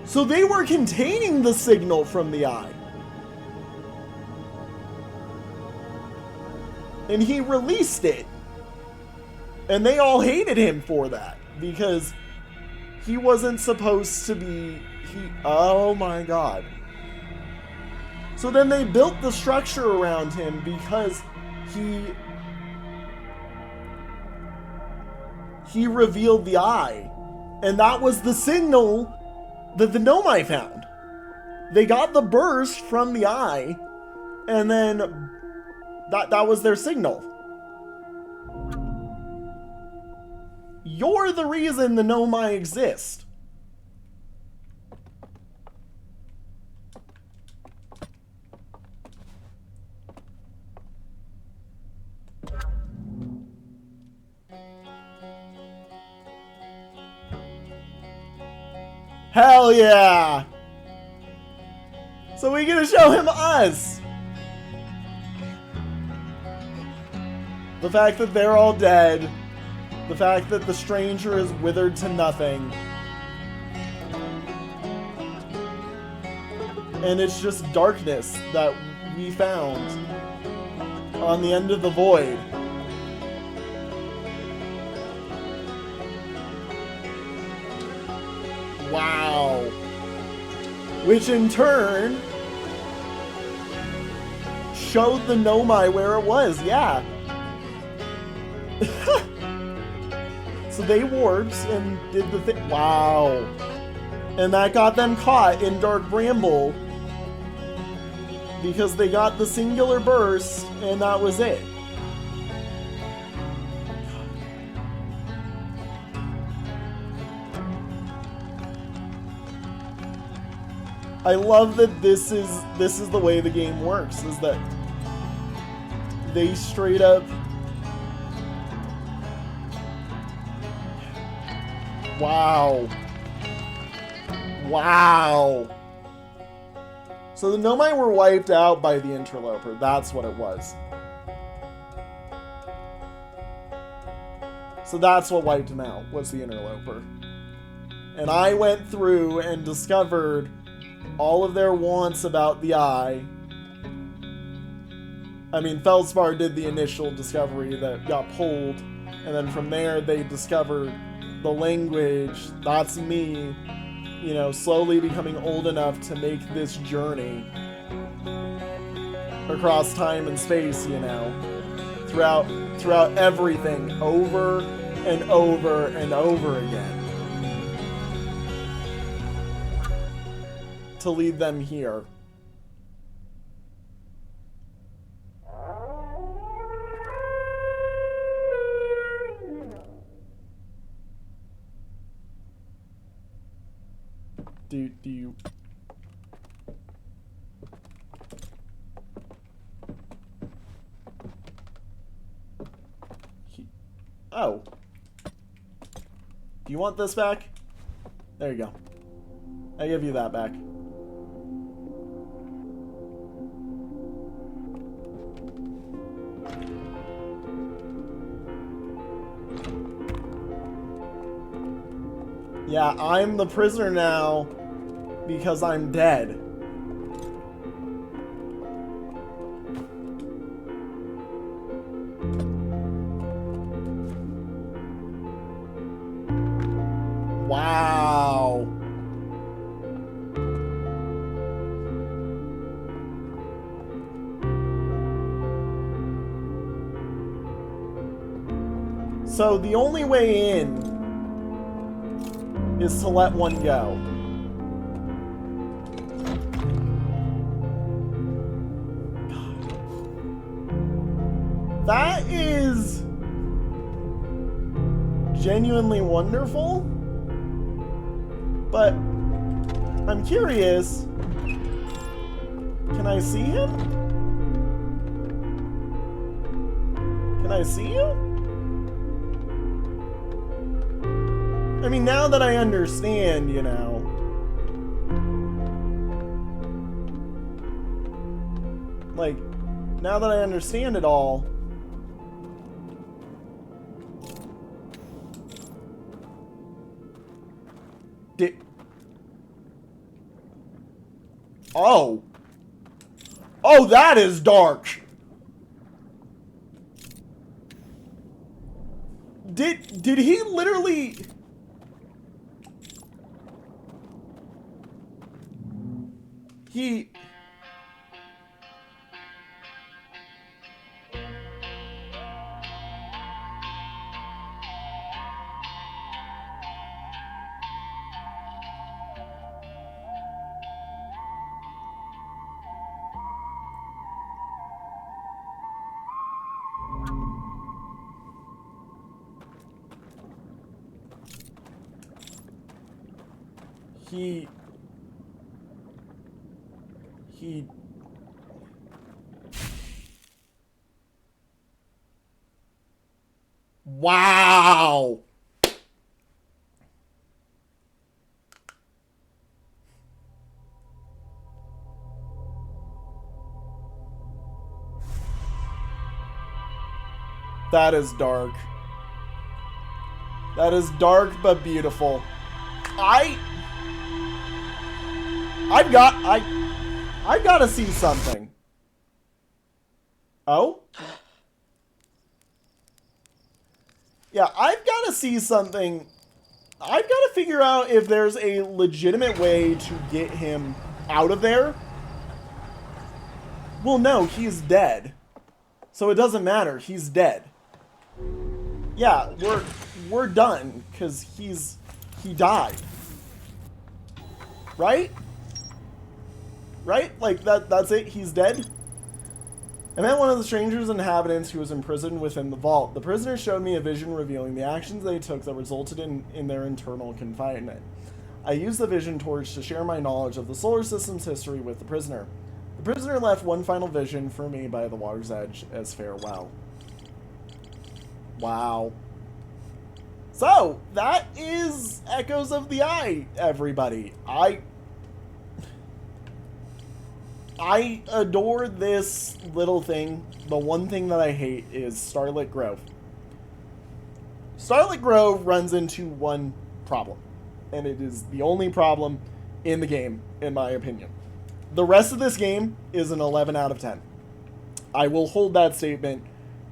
So they were containing the signal from the eye. And he released it. And they all hated him for that. Because he wasn't supposed to be... Oh my god. So then they built the structure around him because he revealed the eye. And that was the signal that the Nomai found. They got the burst from the eye, and then that was their signal. You're the reason the Nomai exist. Hell yeah! So we're gonna show him us! The fact that they're all dead. The fact that the stranger is withered to nothing. And it's just darkness that we found on the end of the void. Wow. Which in turn showed the Nomai where it was, yeah. So they warped and did the thing. Wow. And that got them caught in Dark Bramble because they got the singular burst and that was it. I love that this is the way the game works, is that they straight up... Wow. Wow. So the Nomai were wiped out by the Interloper. That's what it was. So that's what wiped him out, was the Interloper. And I went through and discovered all of their wants about the eye. I mean, Feldspar did the initial discovery that got pulled, and then from there they discovered the language. That's me, you know, slowly becoming old enough to make this journey across time and space, you know, throughout everything, over and over and over again, to lead them here. Do you... Oh. Do you want this back? There you go. I give you that back. Yeah, I'm the prisoner now because I'm dead. Wow. So the only way in is to let one go. That is genuinely wonderful, but I'm curious, can I see him? Can I see you? I mean, now that I understand, you know. Like, now that I understand it all. Oh. Oh, that is dark. Did he literally... He... He... Wow! That is dark. That is dark but beautiful. I've got to see something. Oh? Yeah, I've got to see something. I've got to figure out if there's a legitimate way to get him out of there. Well, no, he's dead. So it doesn't matter. He's dead. Yeah, we're done because he died. Right? Right? Like that's it. He's dead. I met one of the strangers inhabitants who was imprisoned within the vault. The prisoner showed me a vision revealing the actions they took that resulted in their internal confinement. I used the vision torch to share my knowledge of the solar system's history with the prisoner. The prisoner left one final vision for me by the water's edge as farewell. Wow. So, that is Echoes of the Eye, everybody. I adore this little thing. The one thing that I hate is Starlit Grove. Starlit Grove runs into one problem, and it is the only problem in the game, in my opinion. The rest of this game is an 11 out of 10. I will hold that statement,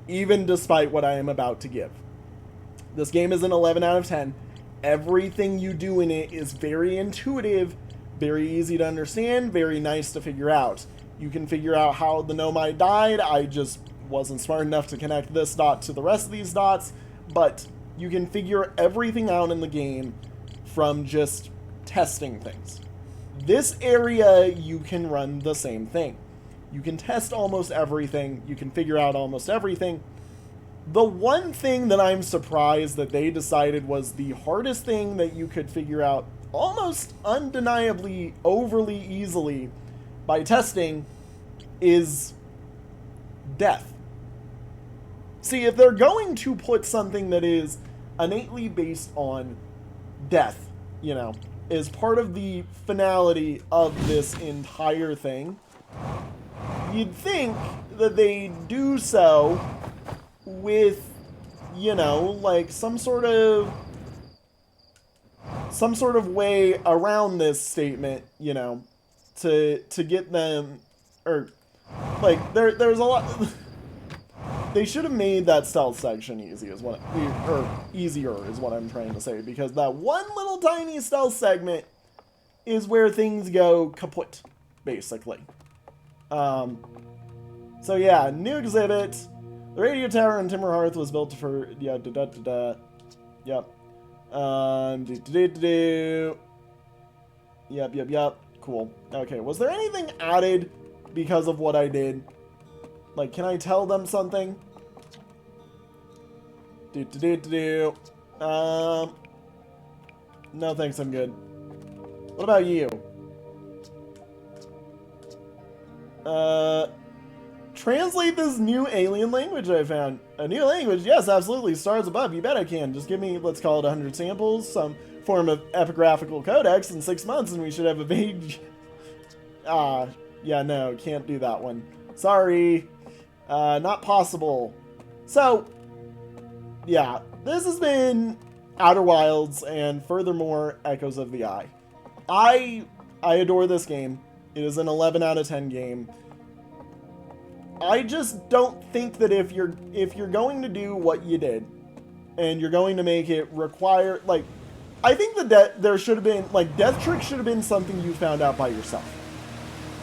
even despite what I am about to give. This game is an 11 out of 10. Everything you do in it is very intuitive, very easy to understand, very nice to figure out. You can figure out how the Nomai died. I just wasn't smart enough to connect this dot to the rest of these dots, but you can figure everything out in the game from just testing things. This area, you can run the same thing. You can test almost everything. You can figure out almost everything. The one thing that I'm surprised that they decided was the hardest thing that you could figure out almost undeniably overly easily by testing is death. See, if they're going to put something that is innately based on death, you know, is part of the finality of this entire thing, you'd think that they do so with, you know, like some sort of some sort of way around this statement, you know, to get them, or like there's a lot. They should have made that stealth section easy, is what, or easier is what I'm trying to say, because that one little tiny stealth segment is where things go kaput, basically. So yeah, new exhibit. The radio tower in Timberhearth was built for, yeah, yep. Yep. Cool. Okay, was there anything added because of what I did? Like, can I tell them something? No thanks, I'm good. What about you? Translate this new alien language I found. A new language? Yes, absolutely. Stars above. You bet I can. Just give me, let's call it 100 samples, some form of epigraphical codex in 6 months, and we should have a page. Yeah, no, can't do that one. Sorry. Not possible. So, yeah, this has been Outer Wilds, and furthermore, Echoes of the Eye. I adore this game. It is an 11 out of 10 game. I just don't think that if you're going to do what you did, and you're going to make it require, like, I think that there should have been, like, Death Trick should have been something you found out by yourself.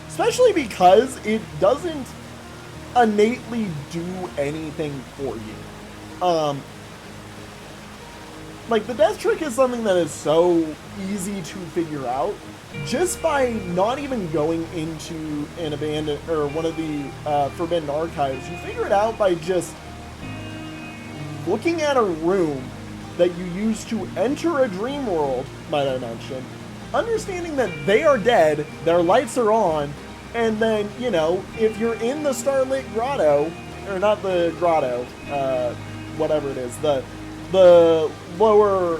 Especially because it doesn't innately do anything for you. Like, the Death Trick is something that is so easy to figure out just by not even going into an abandoned, or one of the Forbidden Archives. You figure it out by just looking at a room that you use to enter a dream world, might I mention, understanding that they are dead, their lights are on, and then, you know, if you're in the Starlit Grotto, or not the grotto, whatever it is, the lower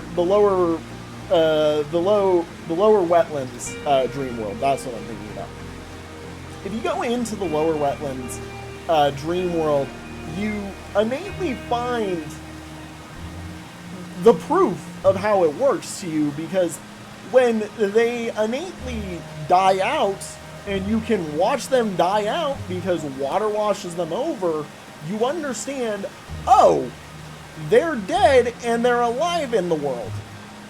wetlands dream world. That's what I'm thinking about. If you go into the lower wetlands dream world, you innately find the proof of how it works to you, because when they innately die out, and you can watch them die out because water washes them over, you understand, oh, they're dead and they're alive in the world.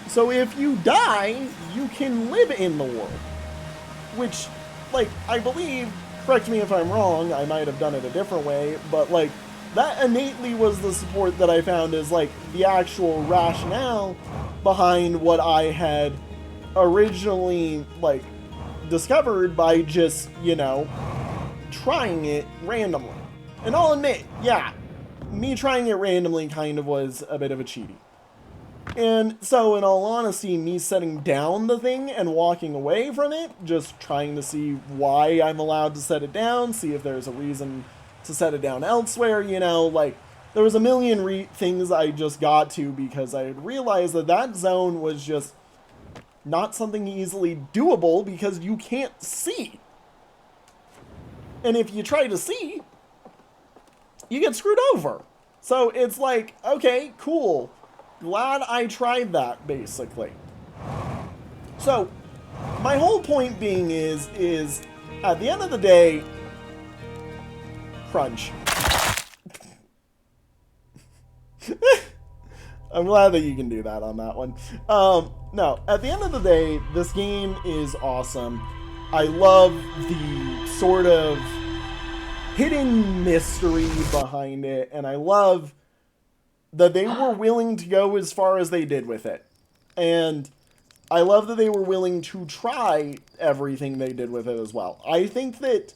So if you die, you can live in the world. Which, like, I believe, correct me if I'm wrong, I might have done it a different way, but, like, that innately was the support that I found as, like, the actual rationale behind what I had originally, like, discovered by just, you know, trying it randomly. And I'll admit, yeah, me trying it randomly kind of was a bit of a cheaty. And so, in all honesty, me setting down the thing and walking away from it, just trying to see why I'm allowed to set it down, see if there's a reason to set it down elsewhere, you know, like, there was a million things I just got to because I had realized that that zone was just not something easily doable because you can't see. And if you try to see, you get screwed over. So it's like, okay, cool. Glad I tried that, basically. So, my whole point being is at the end of the day, crunch. I'm glad that you can do that on that one. No, at the end of the day, this game is awesome. I love the sort of hidden mystery behind it, and I love that they were willing to go as far as they did with it. And I love that they were willing to try everything they did with it as well. I think that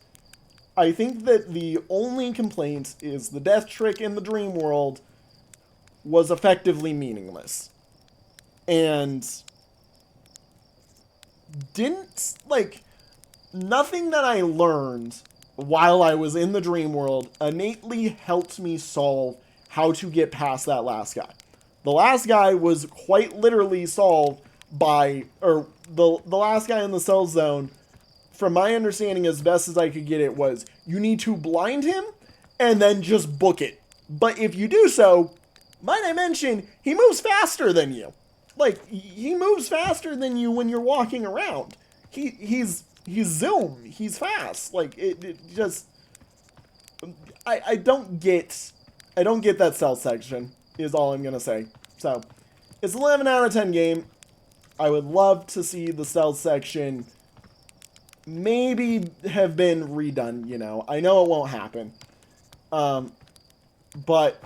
the only complaint is the Death Trick in the dream world was effectively meaningless. And didn't, like, nothing that I learned while I was in the dream world innately helped me solve how to get past that last guy. The last guy was quite literally solved by, or the last guy in the cell zone, from my understanding as best as I could get it, was you need to blind him and then just book it. But if you do so, might I mention, he moves faster than you. like, he moves faster than you when you're walking around. He's zoom. He's fast. Like, it just... I don't get that stealth section, is all I'm gonna say. So, it's 11 out of 10 game. I would love to see the stealth section maybe have been redone, you know. I know it won't happen. But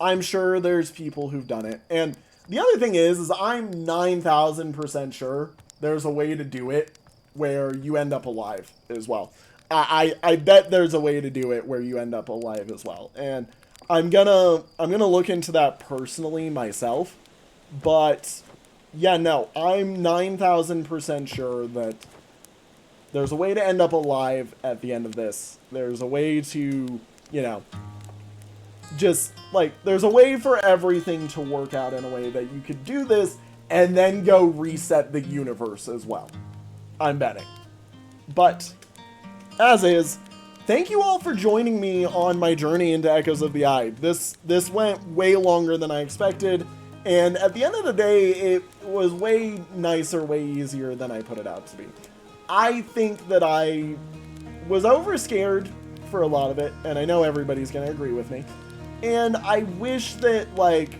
I'm sure there's people who've done it. And the other thing is I'm 9,000% sure there's a way to do it where you end up alive as well. I bet there's a way to do it where you end up alive as well. And I'm gonna look into that personally myself. But yeah, no, I'm 9,000% sure that there's a way to end up alive at the end of this. There's a way to, you know, just, like, there's a way for everything to work out in a way that you could do this and then go reset the universe as well. I'm betting. But, as is, thank you all for joining me on my journey into Echoes of the Eye. This went way longer than I expected, and at the end of the day, it was way nicer, way easier than I put it out to be. I think that I was overscared for a lot of it, and I know everybody's going to agree with me. And I wish that, like,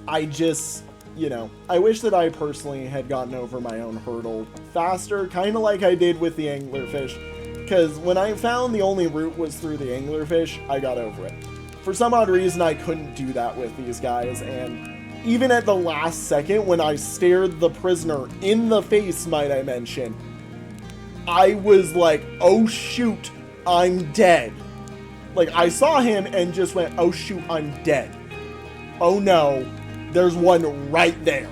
I just, you know, I wish that I personally had gotten over my own hurdle faster, kind of like I did with the anglerfish. Because when I found the only route was through the anglerfish, I got over it. For some odd reason, I couldn't do that with these guys, and even at the last second, when I stared the prisoner in the face, might I mention, I was like, oh shoot, I'm dead. Like, I saw him and just went, oh shoot, I'm dead. Oh no, there's one right there.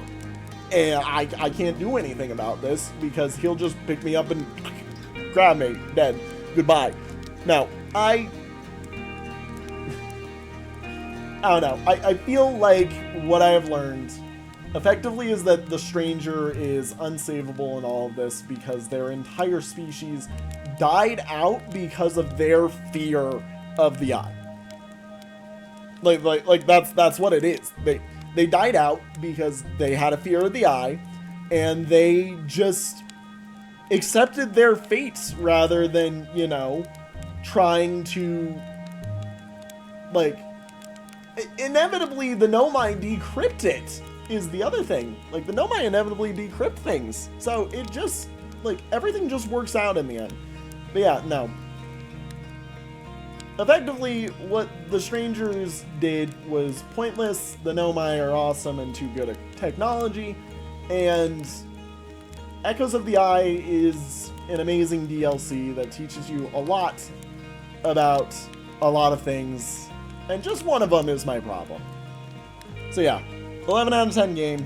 And I can't do anything about this because he'll just pick me up and grab me, dead. Goodbye. Now, I don't know. I feel like what I have learned effectively is that the stranger is unsavable in all of this because their entire species died out because of their fear of the eye. Like that's what it is. They died out because they had a fear of the eye, and they just accepted their fates rather than, you know, trying to, like, inevitably the Nomai decrypt it is the other thing. Like, the Nomai inevitably decrypt things. So it just, like, everything just works out in the end. But yeah, no. Effectively, what the strangers did was pointless. The Nomai are awesome and too good at technology. And Echoes of the Eye is an amazing DLC that teaches you a lot about a lot of things. And just one of them is my problem. So yeah, 11 out of 10 game.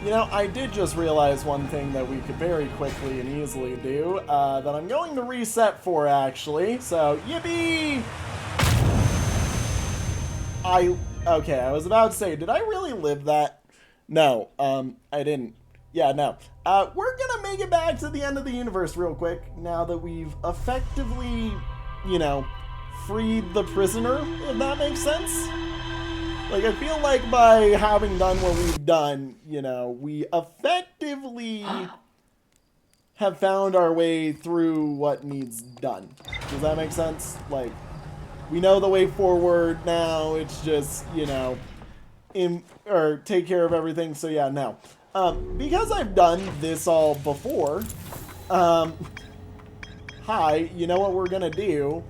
You know, I did just realize one thing that we could very quickly and easily do, that I'm going to reset for, actually. So, yippee! Okay, I was about to say, did I really live that? No, I didn't. Yeah, no. We're gonna make it back to the end of the universe real quick, now that we've effectively, you know, freed the prisoner, if that makes sense. Like, I feel like by having done what we've done, you know, we effectively have found our way through what needs done. Does that make sense? Like, we know the way forward now. It's just, you know, take care of everything. So yeah, no. Because I've done this all before, hi, you know what we're gonna do?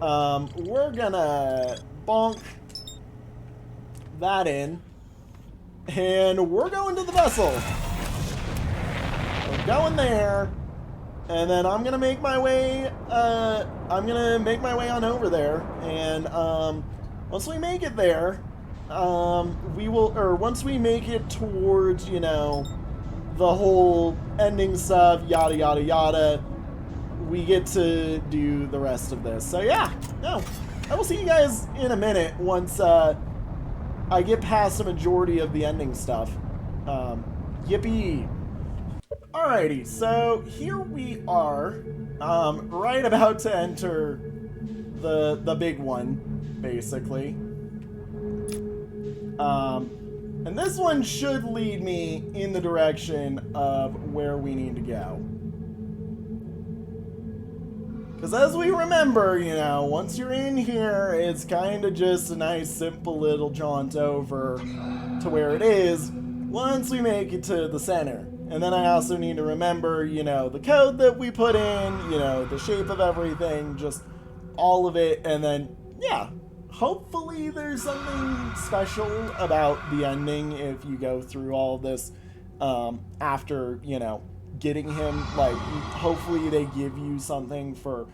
We're gonna bonk that in, and we're going to the vessel. We're going there, and then I'm gonna make my way. On over there, and once we make it there, once we make it towards, you know, the whole ending stuff, yada yada yada, we get to do the rest of this. So yeah, no, I will see you guys in a minute once I get past the majority of the ending stuff. Yippee! Alrighty, so here we are, right about to enter the big one, basically. And this one should lead me in the direction of where we need to go. Because as we remember, you know, once you're in here, it's kind of just a nice, simple little jaunt over to where it is once we make it to the center. And then I also need to remember, you know, the code that we put in, you know, the shape of everything, just all of it. And then, yeah, hopefully there's something special about the ending if you go through all this after, you know, getting him. Like, hopefully they give you something for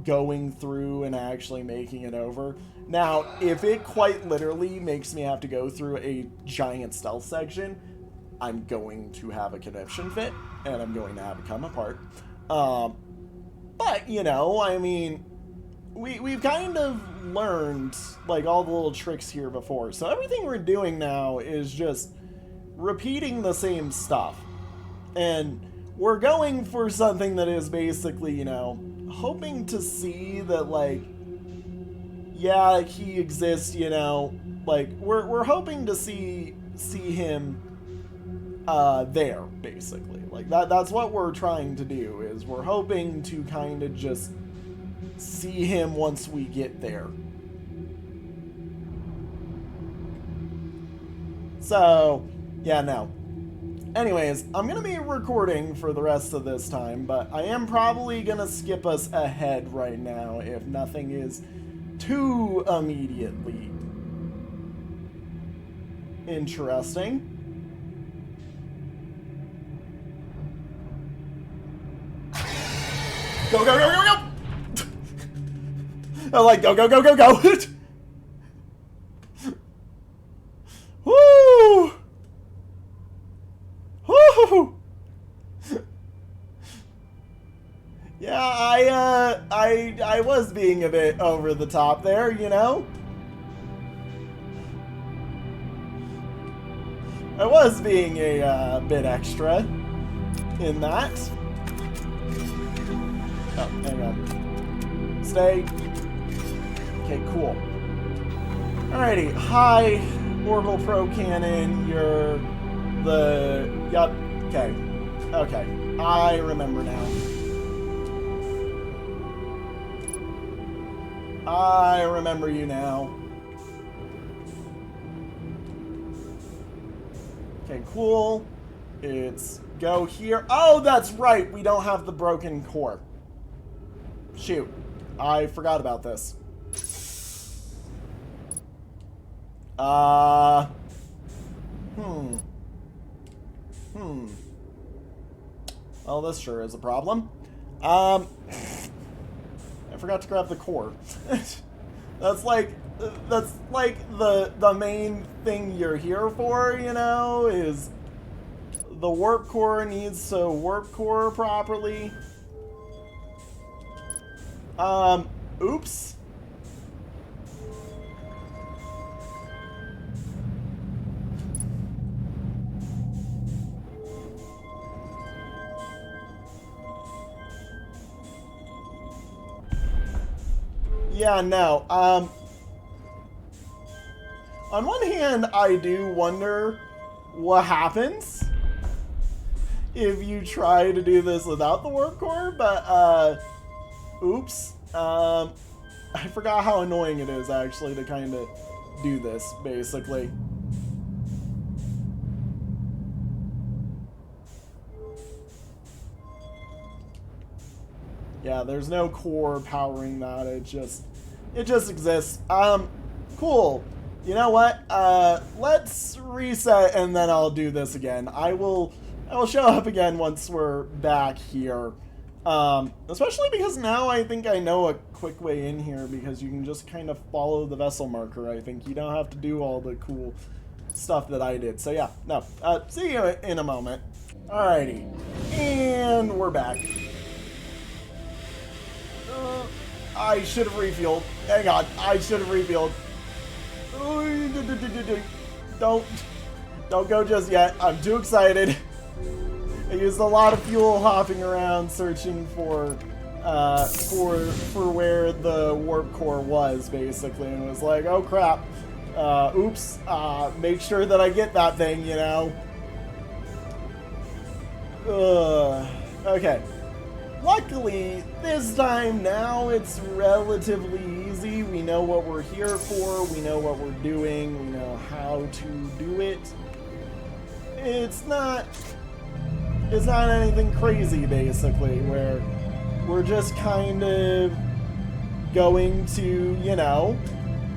going through and actually making it over. Now, if it quite literally makes me have to go through a giant stealth section, I'm going to have a conniption fit, and I'm going to have it come apart. But, you know, I mean, we've kind of learned, like, all the little tricks here before. So everything we're doing now is just repeating the same stuff. And we're going for something that is basically, you know, hoping to see that, like, yeah, he exists, you know. Like, we're hoping to see him there, basically. Like, that's what we're trying to do, is we're hoping to kind of just see him once we get there. So, yeah, no. Anyways, I'm going to be recording for the rest of this time, but I am probably going to skip us ahead right now if nothing is too immediately interesting. Go, go, go, go, go! I like, go, go, go, go, go! Woo! Woo! Yeah, I was being a bit over the top there, you know? I was being a bit extra in that. Oh, hang on. Stay. Okay, cool. Alrighty, hi, Orbital Pro Cannon, you're the... Yup, okay. Okay, I remember now. I remember you now. Okay, cool. It's go here. Oh, that's right, we don't have the broken core. Shoot, I forgot about this. Well, this sure is a problem. I forgot to grab the core. That's like the main thing you're here for, you know, is the warp core needs to warp core properly. Oops. Yeah, no, on one hand, I do wonder what happens if you try to do this without the warp core, but, oops. I forgot how annoying it is, actually, to kind of do this, basically. Yeah, there's no core powering that, it just exists. Cool. You know what? Let's reset and then I'll do this again. I will show up again once we're back here. Especially because now I think I know a quick way in here, because you can just kind of follow the vessel marker. I think you don't have to do all the cool stuff that I did. So yeah, no. See you in a moment. Alrighty. And we're back. I should have refueled. Hang on, I should have refueled. Don't go just yet. I'm too excited. I used a lot of fuel hopping around searching for where the warp core was, basically, and was like, oh crap. Oops. Make sure that I get that thing, you know. Okay. Luckily, this time now it's relatively easy. We know what we're here for. We know what we're doing. We know how to do it. It's not anything crazy, basically, where we're just kind of going to, you know,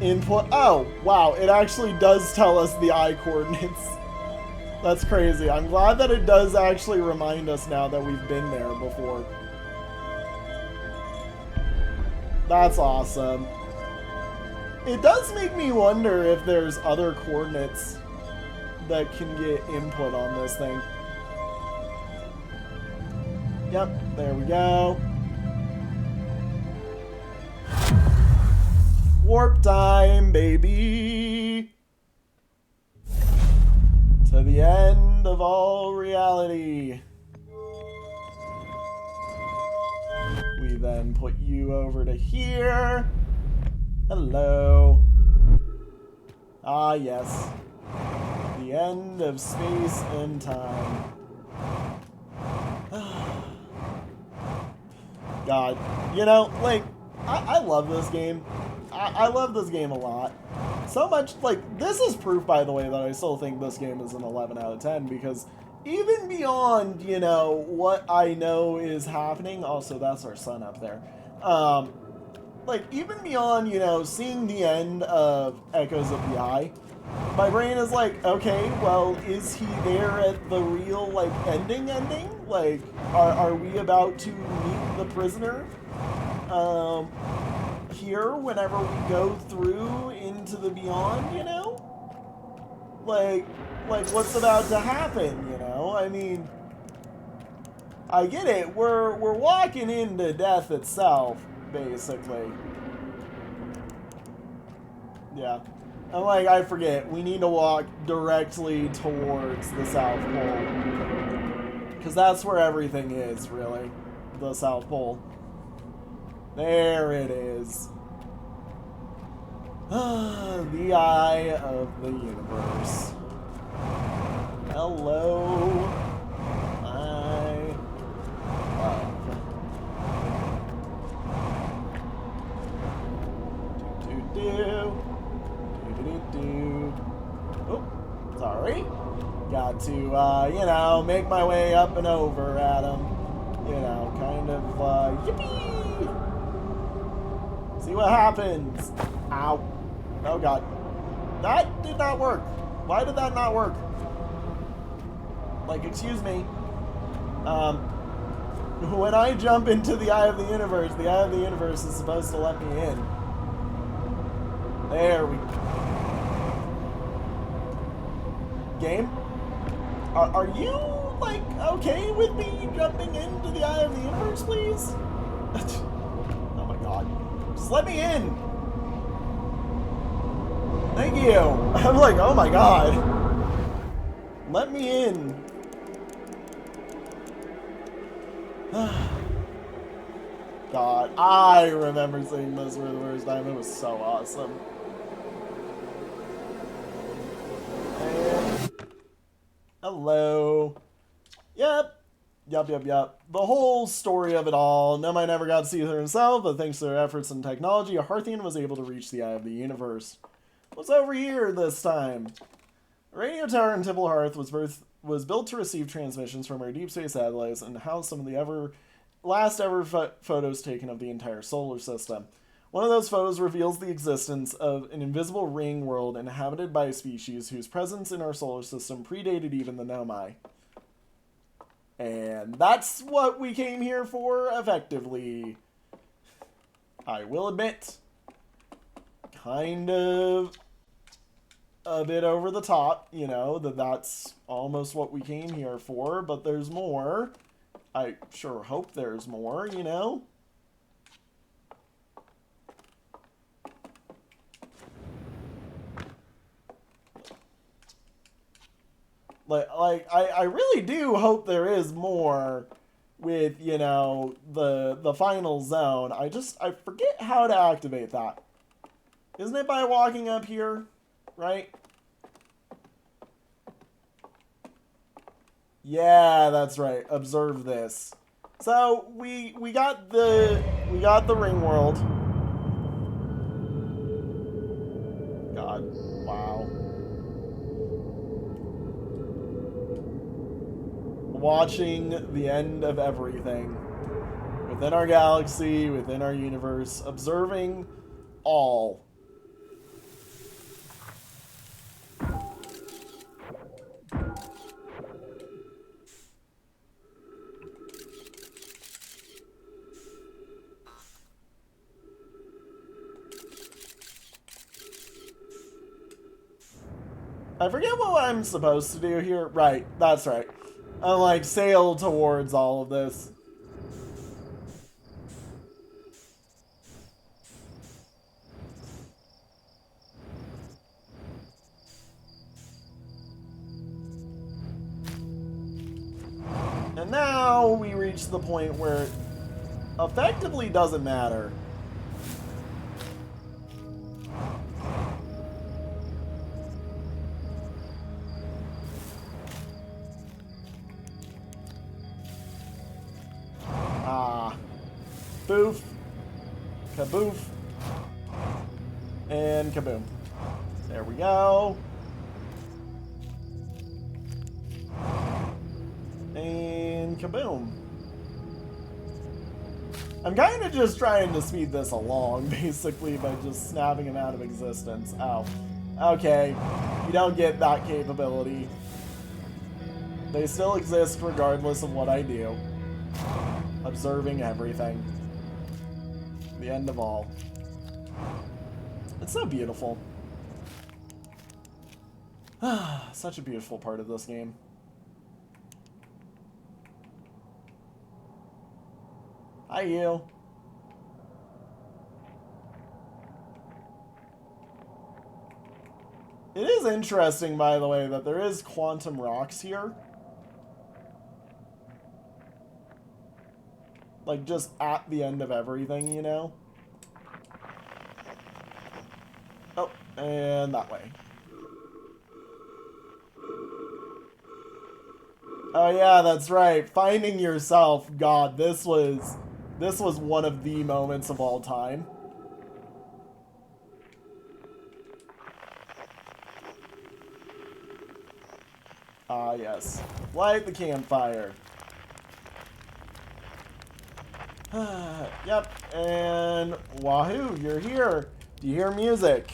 input. Oh, wow, it actually does tell us the eye coordinates. That's crazy. I'm glad that it does actually remind us now that we've been there before. That's awesome. It does make me wonder if there's other coordinates that can get input on this thing. Yep, there we go. Warp time, baby! To the end of all reality. We then put you over to here. Hello. Ah, yes. The end of space and time. God. You know, like, I love this game. I love this game a lot. So much, like, this is proof, by the way, that I still think this game is an 11 out of 10, because even beyond, you know, what I know is happening, also, that's our sun up there, like, even beyond, you know, seeing the end of Echoes of the Eye, my brain is like, okay, well, is he there at the real, like, ending? Like, are we about to meet the prisoner, here whenever we go through into the beyond, you know? Like what's about to happen, you know? I mean, I get it. We're walking into death itself, basically. Yeah. I'm like, I forget. We need to walk directly towards the South Pole. Because that's where everything is, really. The South Pole. There it is. The eye of the universe. Hello, my love. Oh, sorry. Got to, you know, make my way up and over at him. You know, kind of, yippee! See what happens. Ow. Oh, God. That did not work. Why did that not work? Like, excuse me. When I jump into the Eye of the Universe is supposed to let me in. There we go. Game? Are you, like, okay with me jumping into the Eye of the Universe, please? Oh my God. Just let me in. Thank you. I'm like, oh my God. Let me in. God, I remember seeing this for the first time. It was so awesome. And hello. Yep. The whole story of it all. Nomai never got to see her himself, but thanks to their efforts and technology, a Hearthian was able to reach the Eye of the Universe. What's over here this time? A radio tower in Tipple Hearth was built to receive transmissions from our deep space satellites and house some of the last ever photos taken of the entire solar system. One of those photos reveals the existence of an invisible ring world inhabited by a species whose presence in our solar system predated even the Nomai. And that's what we came here for, effectively. I will admit, kind of a bit over the top, you know, that's almost what we came here for, but there's more. I sure hope there's more, you know? I really do hope there is more with, you know, the final zone. I forget how to activate that. Isn't it by walking up here? right? Yeah, that's right. Observe this. So we got the ring world. God, wow. Watching the end of everything within our galaxy, within our universe, observing all. I forget what I'm supposed to do here. Right, that's right. I'm like sail towards all of this. And now we reach the point where it effectively doesn't matter. Ah. Boof. Kaboof. And kaboom. There we go. And kaboom. I'm kind of just trying to speed this along, basically, by just snapping him out of existence. Oh. Okay. You don't get that capability. They still exist regardless of what I do. Observing everything. The end of all. It's so beautiful. Such a beautiful part of this game. Hi, you. It is interesting, by the way, that there is quantum rocks here. Like, just at the end of everything, you know? Oh, and that way. Oh yeah, that's right. Finding yourself. God, this was one of the moments of all time. Ah, yes. Light the campfire. Yep, and wahoo, you're here. Do you hear music?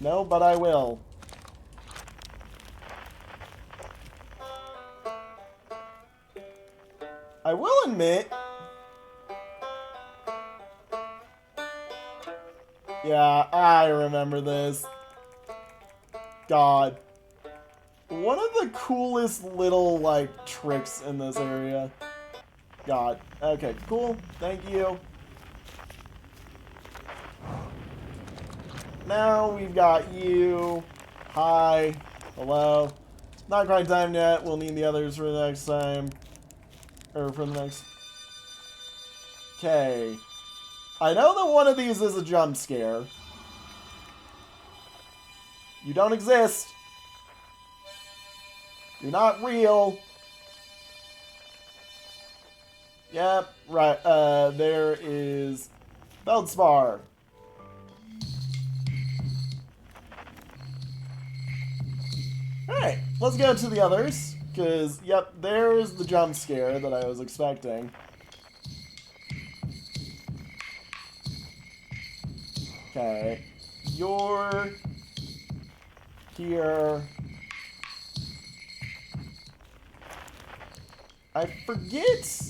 No, but I will. I will admit... Yeah, I remember this. God. One of the coolest little, like, tricks in this area. God. Okay, cool. Thank you. Now we've got you. Hi. Hello. Not quite time yet. We'll need the others for the next time. Or for the next... Okay. I know that one of these is a jump scare. You don't exist. You're not real. Yep, right. There is Feldspar. Alright, let's go to the others. Because, yep, there's the jump scare that I was expecting. Okay. You're here. I forget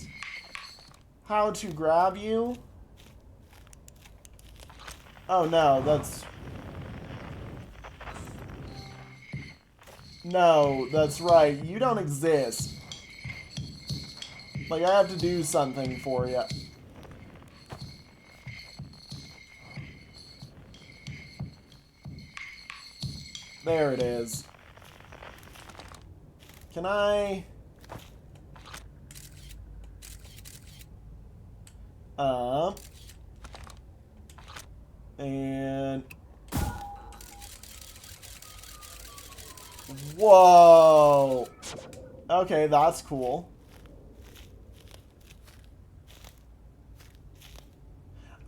how to grab you. Oh no, that's... No, that's right. You don't exist. Like, I have to do something for you. There it is. Can I... And... Whoa. Okay, that's cool.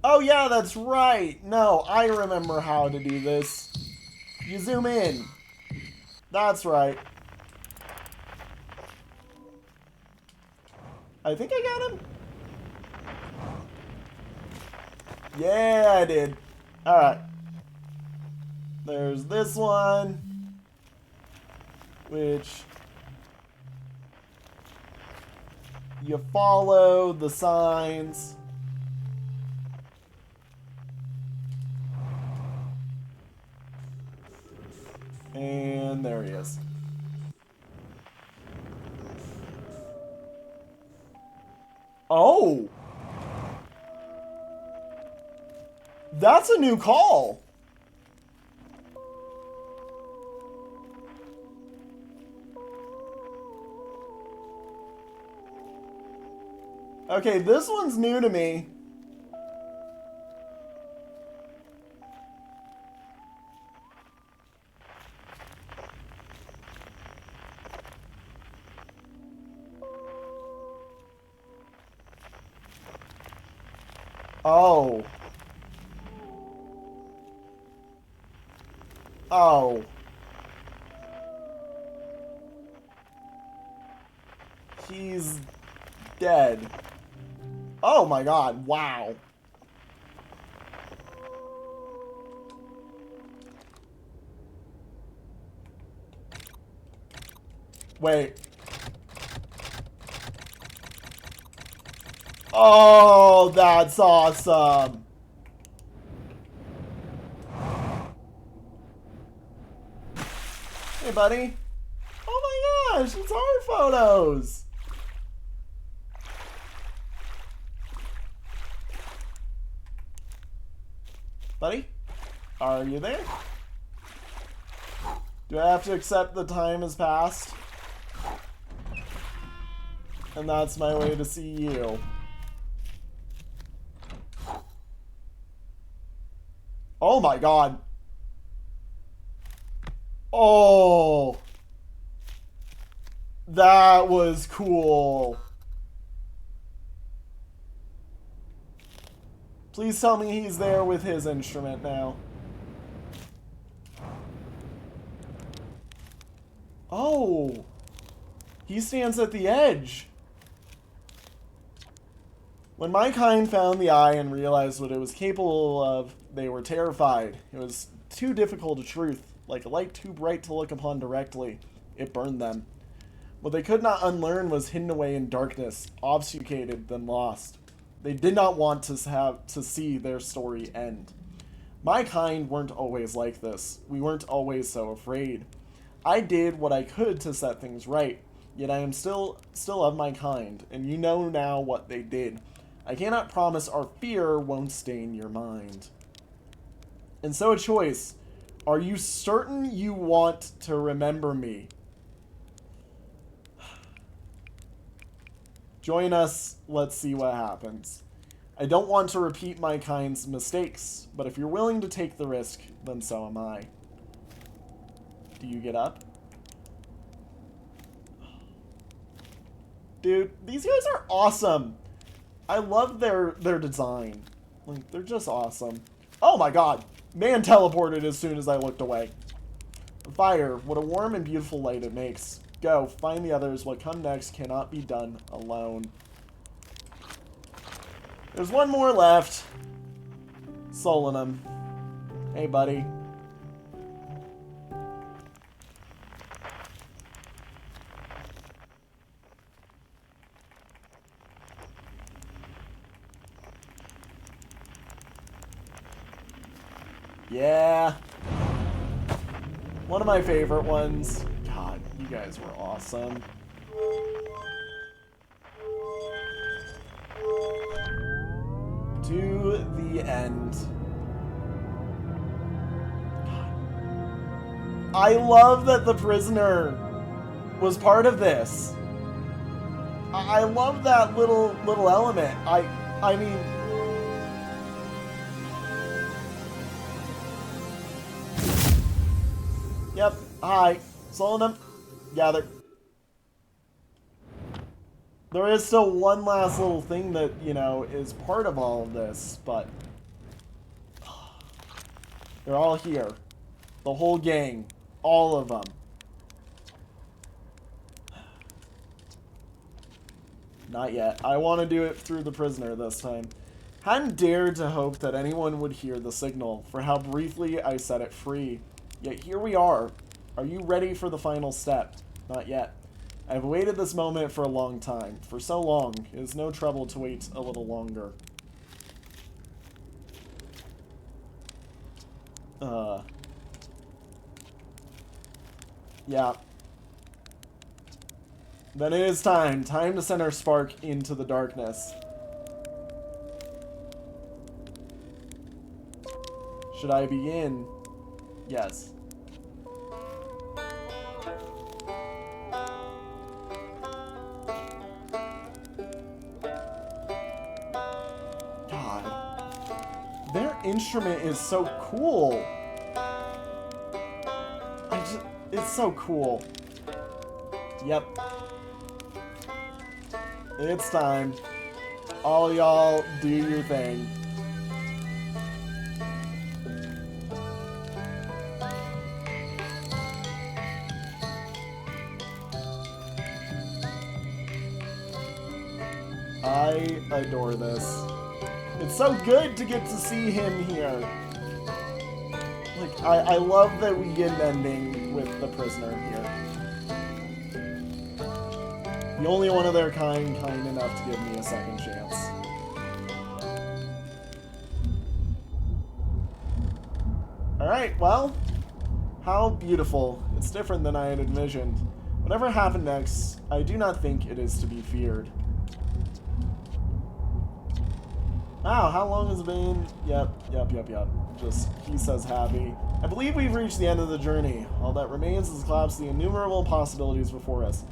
Oh yeah, that's right. No, I remember how to do this. You zoom in. That's right. I think I got him. Yeah, I did. Alright. There's this one. Which... you follow the signs. And there he is. Oh! That's a new call! Okay, this one's new to me. Oh. Oh. He's dead. Oh my god, wow. Wait. Oh, that's awesome. Hey, buddy. Oh my gosh, it's our photos. Buddy? Are you there? Do I have to accept the time has passed? And that's my way to see you. Oh my god. Oh. That was cool. Please tell me he's there with his instrument now. Oh. He stands at the edge. When my kind found the eye and realized what it was capable of, they were terrified. It was too difficult a truth, like a light too bright to look upon directly. It burned them. What they could not unlearn was hidden away in darkness, obfuscated, then lost. They did not want to see their story end. My kind weren't always like this. We weren't always so afraid. I did what I could to set things right, yet I am still of my kind, and you know now what they did. I cannot promise our fear won't stain your mind. And so a choice. Are you certain you want to remember me? Join us. Let's see what happens. I don't want to repeat my kind's mistakes, but if you're willing to take the risk, then so am I. Do you get up? Dude, these guys are awesome. I love their design. Like, they're just awesome. Oh my god. Man teleported as soon as I looked away. Fire. What a warm and beautiful light it makes. Go. Find the others. What come next cannot be done alone. There's one more left. Solanum. Hey, buddy. Yeah. One of my favorite ones. God, you guys were awesome. To the end. God. I love that the prisoner was part of this. I love that little element. I mean, yep. Hi. Slowing them. Gather. There is still one last little thing that, you know, is part of all of this, but they're all here. The whole gang. All of them. Not yet. I want to do it through the prisoner this time. Hadn't dared to hope that anyone would hear the signal, for how briefly I set it free. Yet here we are. Are you ready for the final step? Not yet. I've awaited this moment for a long time. For so long, it is no trouble to wait a little longer. Yeah. Then it is time. Time to send our spark into the darkness. Should I begin? Yes. God. Their instrument is so cool. It's so cool. Yep. It's time. All y'all do your thing. I adore this. It's so good to get to see him here. Like, I love that we get an ending with the prisoner here. The only one of their kind enough to give me a second chance. Alright, well, how beautiful. It's different than I had envisioned. Whatever happened next, I do not think it is to be feared. Wow, how long has it been? Yep. Just, he says happy. I believe we've reached the end of the journey. All that remains is to collapse the innumerable possibilities before us.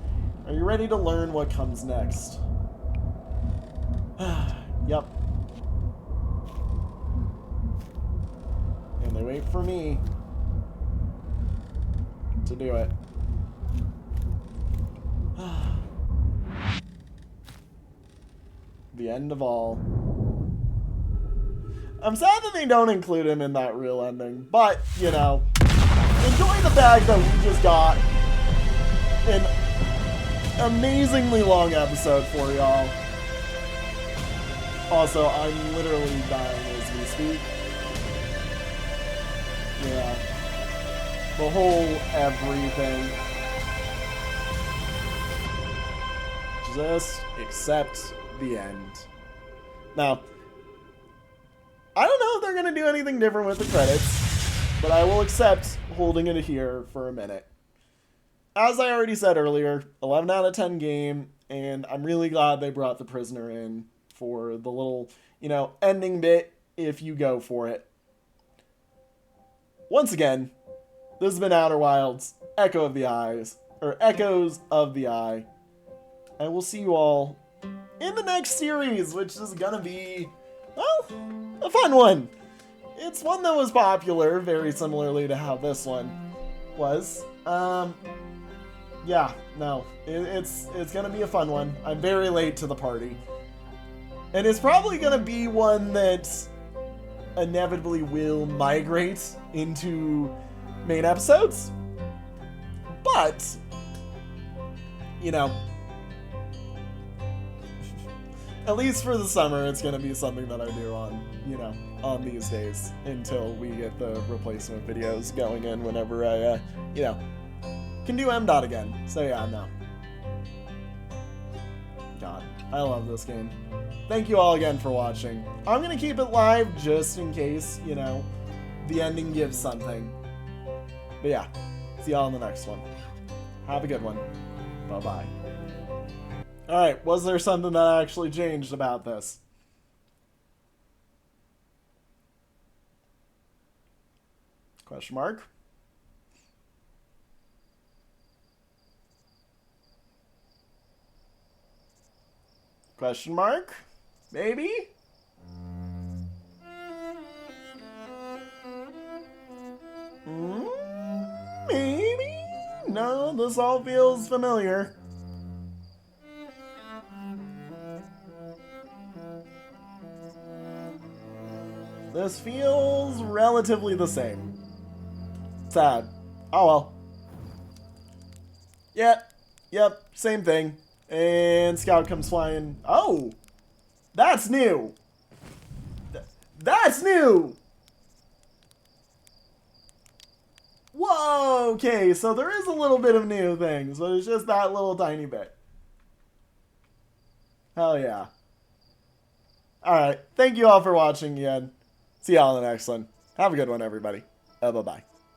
Are you ready to learn what comes next? Yep. And they wait for me to do it. The end of all. I'm sad that they don't include him in that real ending, but, you know, enjoy the fact that we just got an amazingly long episode for y'all. Also, I'm literally dying as we speak. Yeah. The whole everything. Just accept the end. Now, I don't know if they're going to do anything different with the credits, but I will accept holding it here for a minute. As I already said earlier, 11 out of 10 game, and I'm really glad they brought the prisoner in for the little, you know, ending bit if you go for it. Once again, this has been Outer Wilds, Echoes of the Eye. I will see you all in the next series, which is going to be, well, a fun one. It's one that was popular, very similarly to how this one was. Yeah, no, it's gonna be a fun one. I'm very late to the party. And it's probably gonna be one that inevitably will migrate into main episodes. But, you know, at least for the summer, it's going to be something that I do on, you know, on these days until we get the replacement videos going in whenever I, you know, can do M.Dot again. So yeah, no. God, I love this game. Thank you all again for watching. I'm going to keep it live just in case, you know, the ending gives something. But yeah, see y'all in the next one. Have a good one. Bye-bye. Alright, was there something that actually changed about this? Question mark? Question mark? Maybe? Maybe? No? Well, this all feels familiar. This feels relatively the same. Sad. Oh well. Yep, same thing. And Scout comes flying. Oh! That's new! That's new! Whoa, okay, so there is a little bit of new things, but it's just that little tiny bit. Hell yeah. Alright, thank you all for watching again. See y'all in the next one. Have a good one, everybody. Bye-bye.